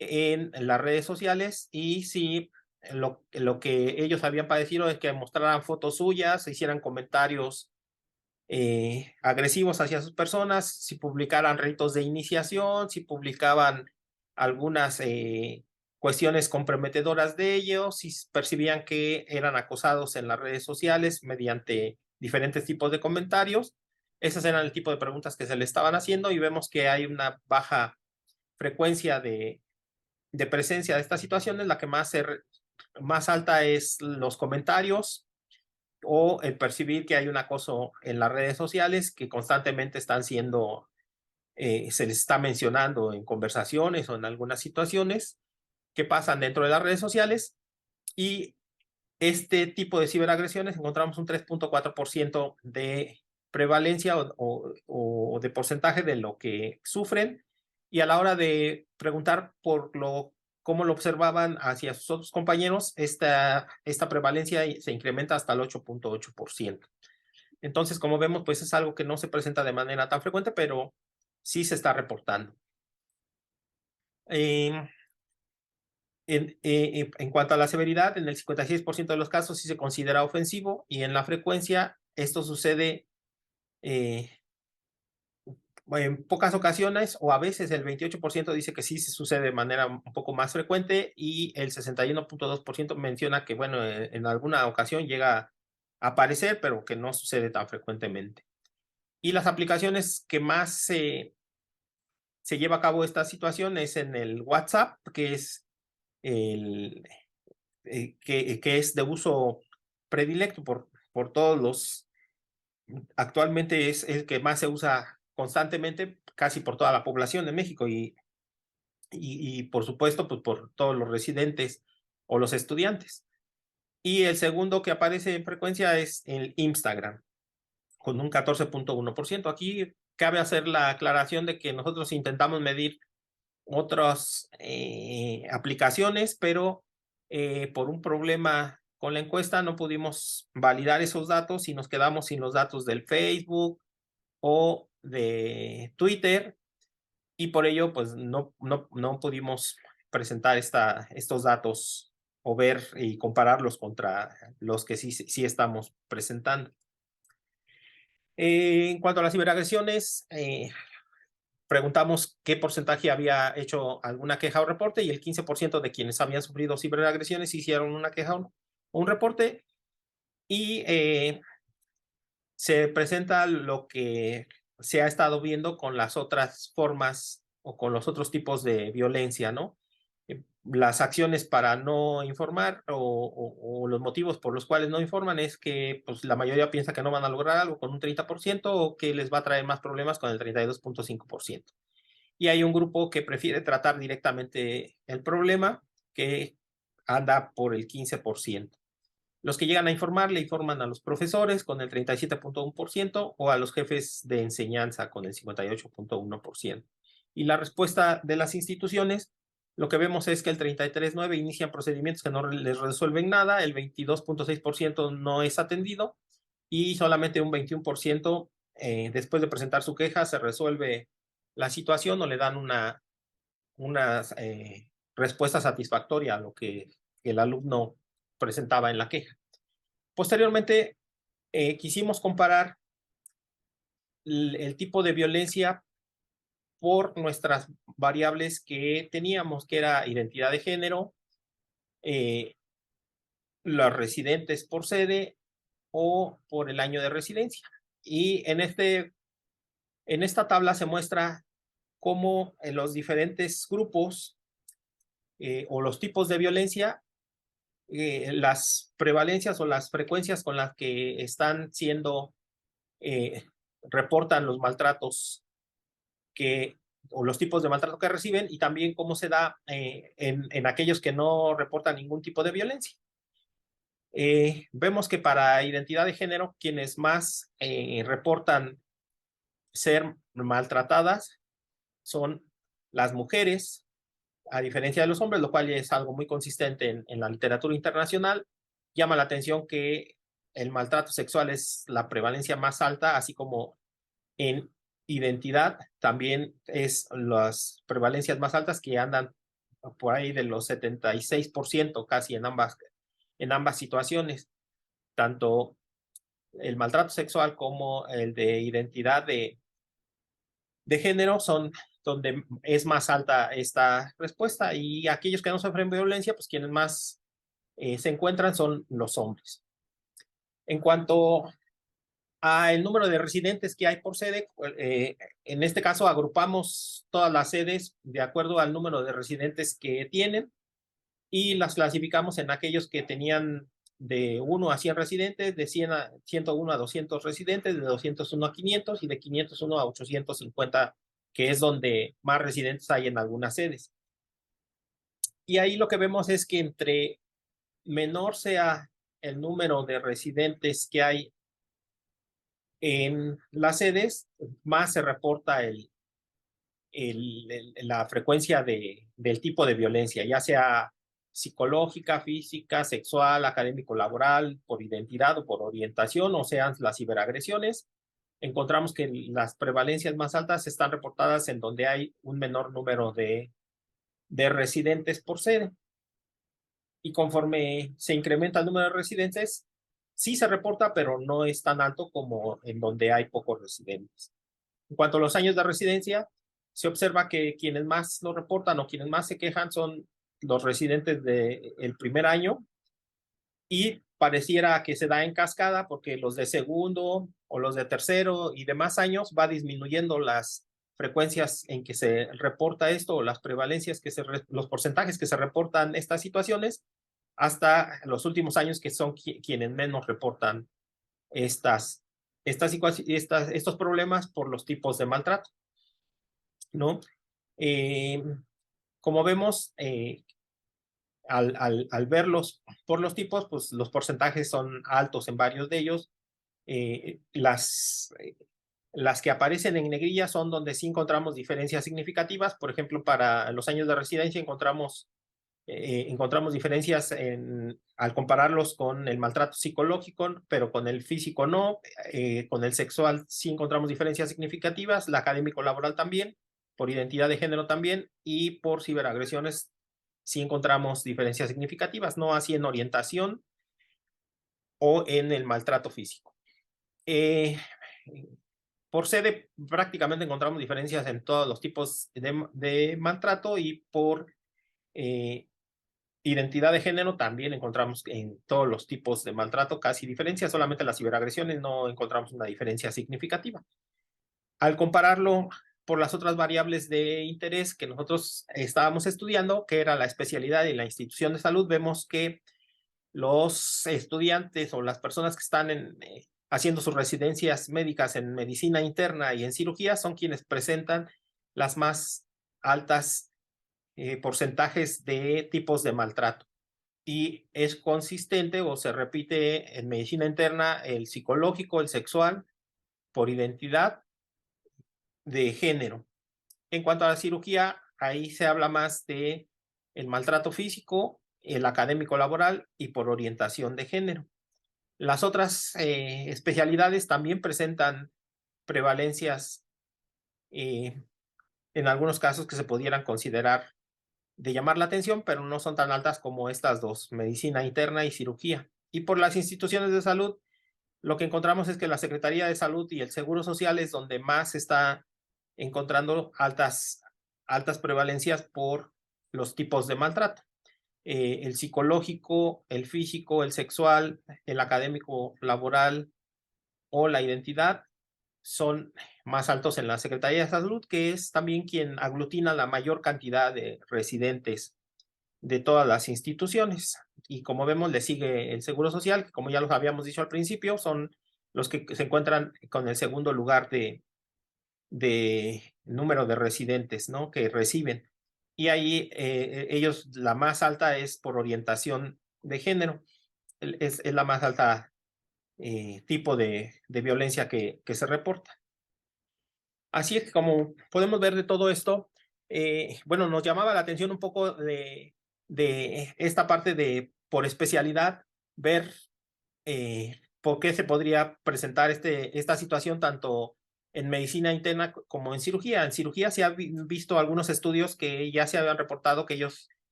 en las redes sociales, y si lo que ellos habían padecido es que mostraran fotos suyas, hicieran comentarios agresivos hacia sus personas, si publicaran ritos de iniciación, si publicaban algunas cuestiones comprometedoras de ellos, si percibían que eran acosados en las redes sociales mediante diferentes tipos de comentarios. Esas eran el tipo de preguntas que se le estaban haciendo, y vemos que hay una baja frecuencia de presencia de estas situaciones. La que más alta es los comentarios, o el percibir que hay un acoso en las redes sociales, que constantemente están siendo, se les está mencionando en conversaciones o en algunas situaciones que pasan dentro de las redes sociales. Y este tipo de ciberagresiones encontramos un 3.4% de prevalencia o de porcentaje de lo que sufren. Y a la hora de preguntar cómo lo observaban hacia sus otros compañeros, esta prevalencia se incrementa hasta el 8.8%. Entonces, como vemos, pues es algo que no se presenta de manera tan frecuente, pero sí se está reportando. En cuanto a la severidad, en el 56% de los casos sí se considera ofensivo, y en la frecuencia esto sucede En pocas ocasiones, o a veces el 28% dice que sí se sucede de manera un poco más frecuente, y el 61.2% menciona que, bueno, en alguna ocasión llega a aparecer, pero que no sucede tan frecuentemente. Y las aplicaciones que más se lleva a cabo esta situación es en el WhatsApp, que es el que es de uso predilecto por todos los, actualmente es el que más se usa constantemente, casi por toda la población de México, y por supuesto, pues por todos los residentes o los estudiantes. Y el segundo que aparece en frecuencia es el Instagram, con un 14.1%. Aquí cabe hacer la aclaración de que nosotros intentamos medir otras aplicaciones, pero por un problema con la encuesta no pudimos validar esos datos y nos quedamos sin los datos del Facebook o de Twitter, y por ello pues no pudimos presentar estos datos o ver y compararlos contra los que sí estamos presentando. En cuanto a las ciberagresiones, preguntamos qué porcentaje había hecho alguna queja o reporte, y el 15% de quienes habían sufrido ciberagresiones hicieron una queja o un reporte, y se presenta lo que se ha estado viendo con las otras formas o con los otros tipos de violencia, ¿no? Las acciones para no informar o los motivos por los cuales no informan es que pues, la mayoría piensa que no van a lograr algo con un 30%, o que les va a traer más problemas con el 32.5%. Y hay un grupo que prefiere tratar directamente el problema, que anda por el 15%. Los que llegan a informar le informan a los profesores con el 37.1%, o a los jefes de enseñanza con el 58.1%. Y la respuesta de las instituciones, lo que vemos es que el 33.9% inician procedimientos que no les resuelven nada, el 22.6% no es atendido, y solamente un 21% después de presentar su queja se resuelve la situación o le dan una respuesta satisfactoria a lo que el alumno presentaba en la queja. Posteriormente, quisimos comparar el tipo de violencia por nuestras variables que teníamos, que era identidad de género, los residentes por sede o por el año de residencia. Y en esta tabla se muestra cómo en los diferentes grupos o los tipos de violencia, las prevalencias o las frecuencias con las que están siendo, reportan los maltratos o los tipos de maltrato que reciben, y también cómo se da en aquellos que no reportan ningún tipo de violencia. Vemos que para identidad de género, quienes más reportan ser maltratadas son las mujeres, a diferencia de los hombres, lo cual es algo muy consistente en la literatura internacional. Llama la atención que el maltrato sexual es la prevalencia más alta, así como en identidad también es las prevalencias más altas, que andan por ahí de los 76% casi en ambas situaciones. Tanto el maltrato sexual como el de identidad de género son donde es más alta esta respuesta, y aquellos que no sufren violencia, pues quienes más se encuentran son los hombres. En cuanto el número de residentes que hay por sede, en este caso agrupamos todas las sedes de acuerdo al número de residentes que tienen, y las clasificamos en aquellos que tenían de 1 a 100 residentes, de 101 a 200 residentes, de 201 a 500 y de 501 a 850, que es donde más residentes hay en algunas sedes. Y ahí lo que vemos es que entre menor sea el número de residentes que hay en las sedes, más se reporta la frecuencia del tipo de violencia, ya sea psicológica, física, sexual, académico, laboral, por identidad o por orientación, o sean las ciberagresiones. Encontramos que las prevalencias más altas están reportadas en donde hay un menor número de residentes por sede. Y conforme se incrementa el número de residentes, sí se reporta, pero no es tan alto como en donde hay pocos residentes. En cuanto a los años de residencia, se observa que quienes más lo reportan o quienes más se quejan son los residentes del primer año, y pareciera que se da en cascada porque los de segundo o los de tercero y demás años va disminuyendo las frecuencias en que se reporta esto, o las prevalencias los porcentajes que se reportan estas situaciones, hasta los últimos años, que son quienes menos reportan estos problemas por los tipos de maltrato, ¿no? Como vemos, al verlos por los tipos, pues los porcentajes son altos en varios de ellos. Las que aparecen en negrilla son donde sí encontramos diferencias significativas. Por ejemplo, para los años de residencia encontramos diferencias al compararlos con el maltrato psicológico, pero con el físico no. Con el sexual sí encontramos diferencias significativas, la académico-laboral también, por identidad de género también, y por ciberagresiones sí encontramos diferencias significativas, no así en orientación o en el maltrato físico. Por sede prácticamente encontramos diferencias en todos los tipos de maltrato, y por identidad de género también encontramos en todos los tipos de maltrato casi diferencias. Solamente las ciberagresiones no encontramos una diferencia significativa. Al compararlo por las otras variables de interés que nosotros estábamos estudiando, que era la especialidad y la institución de salud, vemos que los estudiantes o las personas que están haciendo sus residencias médicas en medicina interna y en cirugía son quienes presentan las más altas porcentajes de tipos de maltrato. Y es consistente o se repite en medicina interna el psicológico, el sexual, por identidad de género. En cuanto a la cirugía, ahí se habla más de el maltrato físico, el académico laboral y por orientación de género. Las otras especialidades también presentan prevalencias en algunos casos que se pudieran considerar de llamar la atención, pero no son tan altas como estas dos, medicina interna y cirugía. Y por las instituciones de salud, lo que encontramos es que la Secretaría de Salud y el Seguro Social es donde más se está encontrando altas prevalencias por los tipos de maltrato. El psicológico, el físico, el sexual, el académico laboral o la identidad son más altos en la Secretaría de Salud, que es también quien aglutina la mayor cantidad de residentes de todas las instituciones. Y como vemos, le sigue el Seguro Social, que como ya los habíamos dicho al principio, son los que se encuentran con el segundo lugar de número de residentes, ¿no?, que reciben. Y ahí ellos, la más alta es por orientación de género. Es la más alta tipo de violencia que se reporta. Así es que, como podemos ver de todo esto, bueno, nos llamaba la atención un poco de esta parte de por especialidad, ver por qué se podría presentar esta situación tanto en medicina interna como en cirugía. En cirugía se han visto algunos estudios que ya se habían reportado que ellos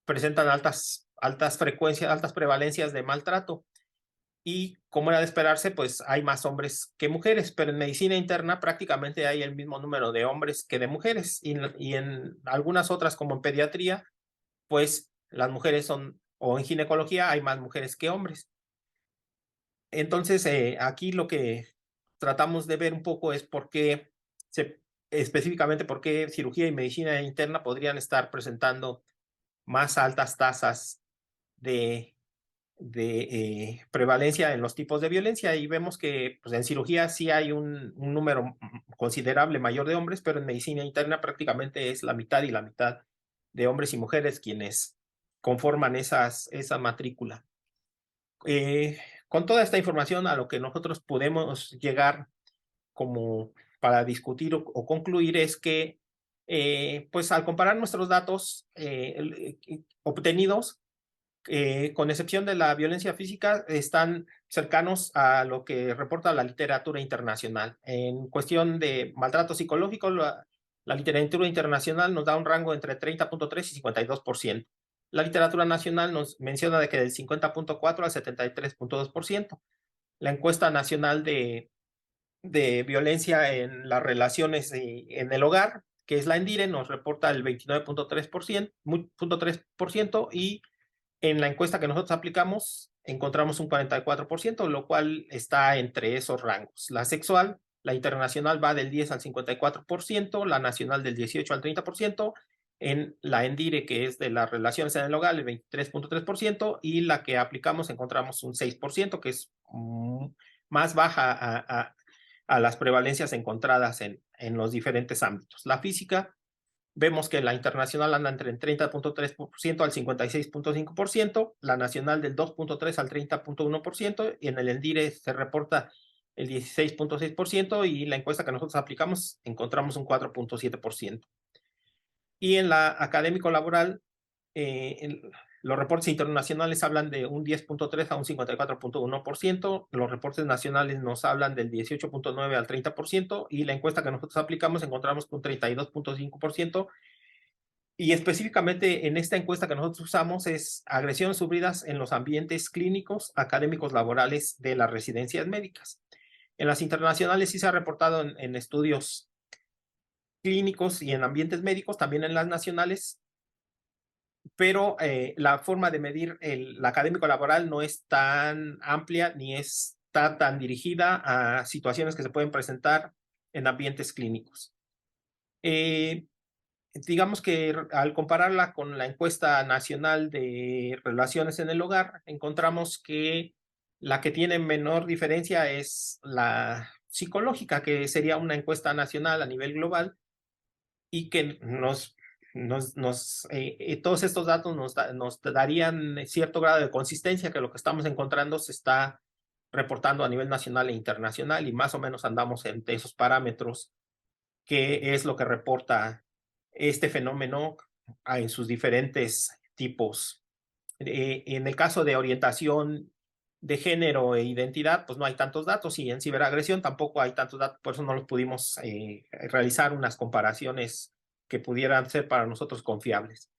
presentan altas frecuencias, altas prevalencias de maltrato. Y como era de esperarse, pues hay más hombres que mujeres, pero en medicina interna prácticamente hay el mismo número de hombres que de mujeres. Y en algunas otras, como en pediatría, pues las mujeres son, o en ginecología hay más mujeres que hombres. Entonces, aquí lo que tratamos de ver un poco es específicamente por qué cirugía y medicina interna podrían estar presentando más altas tasas de prevalencia en los tipos de violencia. Y vemos que pues, en cirugía sí hay un número considerable mayor de hombres, pero en medicina interna prácticamente es la mitad y la mitad de hombres y mujeres quienes conforman esa matrícula. Con toda esta información, a lo que nosotros podemos llegar como para discutir o concluir es que pues al comparar nuestros datos obtenidos, con excepción de la violencia física, están cercanos a lo que reporta la literatura internacional. En cuestión de maltrato psicológico, la literatura internacional nos da un rango entre 30.3 y 52%. La literatura nacional nos menciona de que del 50.4 al 73.2%. La encuesta nacional de de violencia en las relaciones en el hogar, que es la ENDIRE, nos reporta el 29.3%, y en la encuesta que nosotros aplicamos encontramos un 44%, lo cual está entre esos rangos. La sexual, la internacional va del 10 al 54%, la nacional del 18 al 30%, en la ENDIRE, que es de las relaciones en el hogar, el 23.3%, y la que aplicamos encontramos un 6%, que es más baja a las prevalencias encontradas en los diferentes ámbitos. La física, vemos que la internacional anda entre el 30.3% al 56.5%, la nacional del 2.3 al 30.1%, y en el ENDIRE se reporta el 16.6%, y la encuesta que nosotros aplicamos encontramos un 4.7%. Y en la académico laboral, los reportes internacionales hablan de un 10.3 a un 54.1%, los reportes nacionales nos hablan del 18.9 al 30%, y la encuesta que nosotros aplicamos encontramos un 32.5%, y específicamente en esta encuesta que nosotros usamos es agresiones sufridas en los ambientes clínicos, académicos, laborales de las residencias médicas. En las internacionales sí se ha reportado en estudios clínicos y en ambientes médicos, también en las nacionales, pero la forma de medir el académico laboral no es tan amplia ni está tan dirigida a situaciones que se pueden presentar en ambientes clínicos. Digamos que al compararla con la encuesta nacional de relaciones en el hogar, encontramos que la que tiene menor diferencia es la psicológica, que sería una encuesta nacional a nivel global, y que todos estos datos nos darían cierto grado de consistencia, que lo que estamos encontrando se está reportando a nivel nacional e internacional, y más o menos andamos entre esos parámetros, que es lo que reporta este fenómeno en sus diferentes tipos. En el caso de orientación de género e identidad, pues no hay tantos datos, y en ciberagresión tampoco hay tantos datos, por eso no los pudimos realizar unas comparaciones que pudieran ser para nosotros confiables.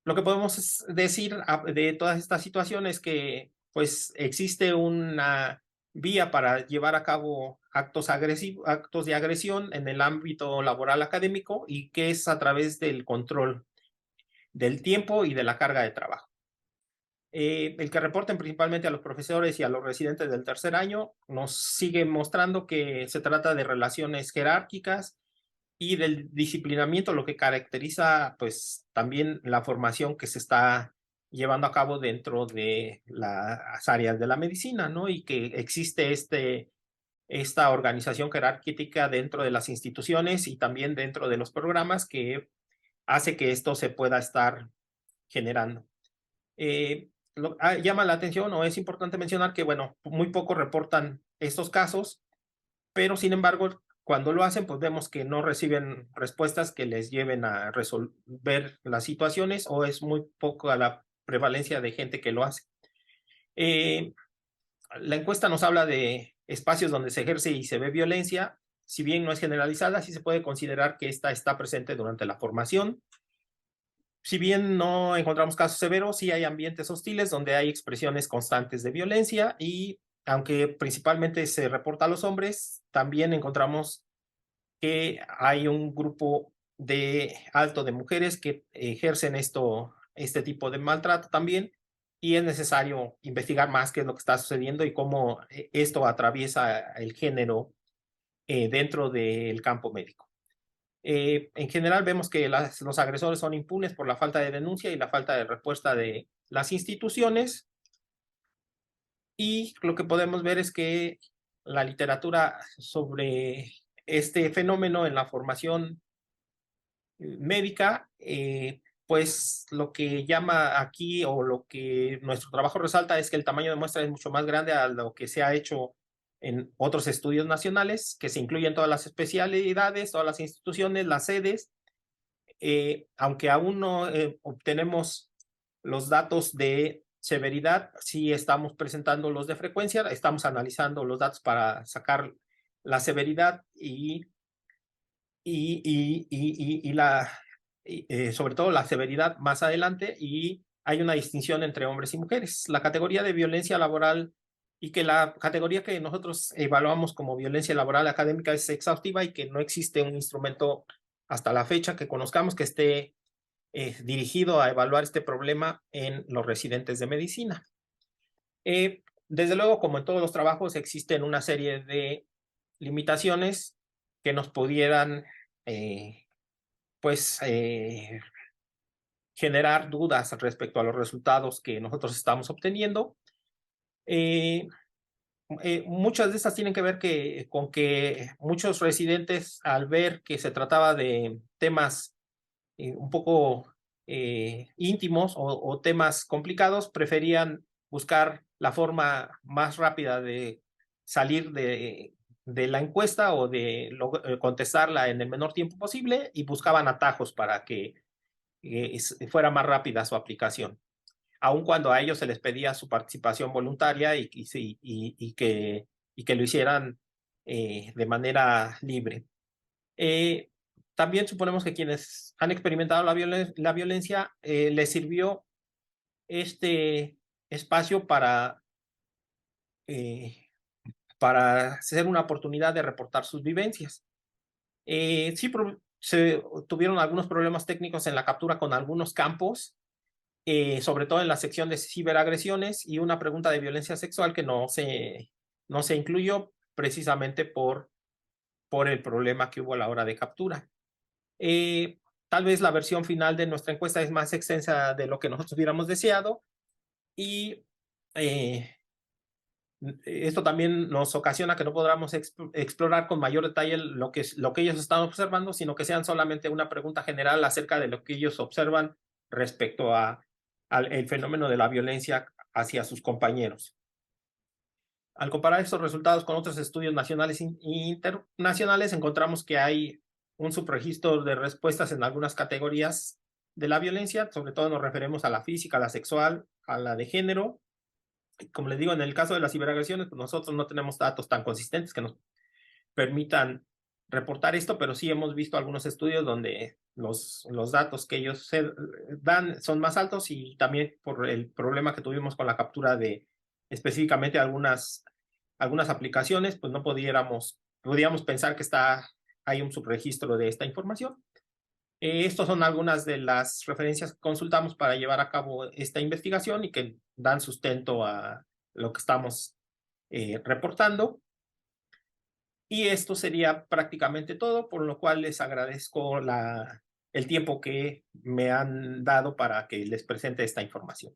Lo que podemos decir de todas estas situaciones es que pues existe una vía para llevar a cabo actos de agresión en el ámbito laboral académico, y que es a través del control del tiempo y de la carga de trabajo. El que reporten principalmente a los profesores y a los residentes del tercer año nos sigue mostrando que se trata de relaciones jerárquicas y del disciplinamiento, lo que caracteriza pues también la formación que se está llevando a cabo dentro de las áreas de la medicina, ¿no? Y que existe esta organización jerárquica dentro de las instituciones y también dentro de los programas, que hace que esto se pueda estar generando. Llama la atención, o es importante mencionar, que bueno, muy pocos reportan estos casos, pero sin embargo, cuando lo hacen, pues vemos que no reciben respuestas que les lleven a resolver las situaciones, o es muy poca la prevalencia de gente que lo hace. La encuesta nos habla de espacios donde se ejerce y se ve violencia. Si bien no es generalizada, sí se puede considerar que esta está presente durante la formación. Si bien no encontramos casos severos, sí hay ambientes hostiles donde hay expresiones constantes de violencia, y aunque principalmente se reporta a los hombres, también encontramos que hay un grupo alto de mujeres que ejercen este tipo de maltrato también, y es necesario investigar más qué es lo que está sucediendo y cómo esto atraviesa el género dentro del campo médico. En general vemos que los agresores son impunes por la falta de denuncia y la falta de respuesta de las instituciones, y lo que podemos ver es que la literatura sobre este fenómeno en la formación médica, pues lo que llama aquí, o lo que nuestro trabajo resalta, es que el tamaño de muestra es mucho más grande a lo que se ha hecho en otros estudios nacionales, que se incluyen todas las especialidades, todas las instituciones, las sedes, aunque aún no obtenemos los datos de severidad, sí estamos presentando los de frecuencia, estamos analizando los datos para sacar la severidad sobre todo la severidad más adelante, y hay una distinción entre hombres y mujeres. La categoría de violencia laboral y que la categoría que nosotros evaluamos como violencia laboral académica es exhaustiva y que no existe un instrumento hasta la fecha que conozcamos que esté dirigido a evaluar este problema en los residentes de medicina. Desde luego, como en todos los trabajos, existen una serie de limitaciones que nos pudieran generar dudas respecto a los resultados que nosotros estamos obteniendo. Muchas de estas tienen que ver con que muchos residentes, al ver que se trataba de temas un poco íntimos o temas complicados, preferían buscar la forma más rápida de salir de la encuesta o de contestarla en el menor tiempo posible y buscaban atajos para que fuera más rápida su aplicación, aun cuando a ellos se les pedía su participación voluntaria y que lo hicieran de manera libre. También suponemos que quienes han experimentado la violencia les sirvió este espacio para ser una oportunidad de reportar sus vivencias. Sí, se tuvieron algunos problemas técnicos en la captura con algunos campos, sobre todo en la sección de ciberagresiones y una pregunta de violencia sexual que no se incluyó precisamente por el problema que hubo a la hora de captura. Tal vez la versión final de nuestra encuesta es más extensa de lo que nosotros hubiéramos deseado y esto también nos ocasiona que no podamos explorar con mayor detalle lo que ellos están observando, sino que sean solamente una pregunta general acerca de lo que ellos observan respecto al fenómeno de la violencia hacia sus compañeros. Al comparar estos resultados con otros estudios nacionales e internacionales, encontramos que hay un subregistro de respuestas en algunas categorías de la violencia, sobre todo nos referimos a la física, a la sexual, a la de género. Como les digo, en el caso de las ciberagresiones, pues nosotros no tenemos datos tan consistentes que nos permitan reportar esto, pero sí hemos visto algunos estudios donde los datos que ellos dan son más altos y también por el problema que tuvimos con la captura de específicamente algunas aplicaciones, pues no podíamos pensar que hay un subregistro de esta información. Estas son algunas de las referencias que consultamos para llevar a cabo esta investigación y que dan sustento a lo que estamos reportando. Y esto sería prácticamente todo, por lo cual les agradezco el tiempo que me han dado para que les presente esta información.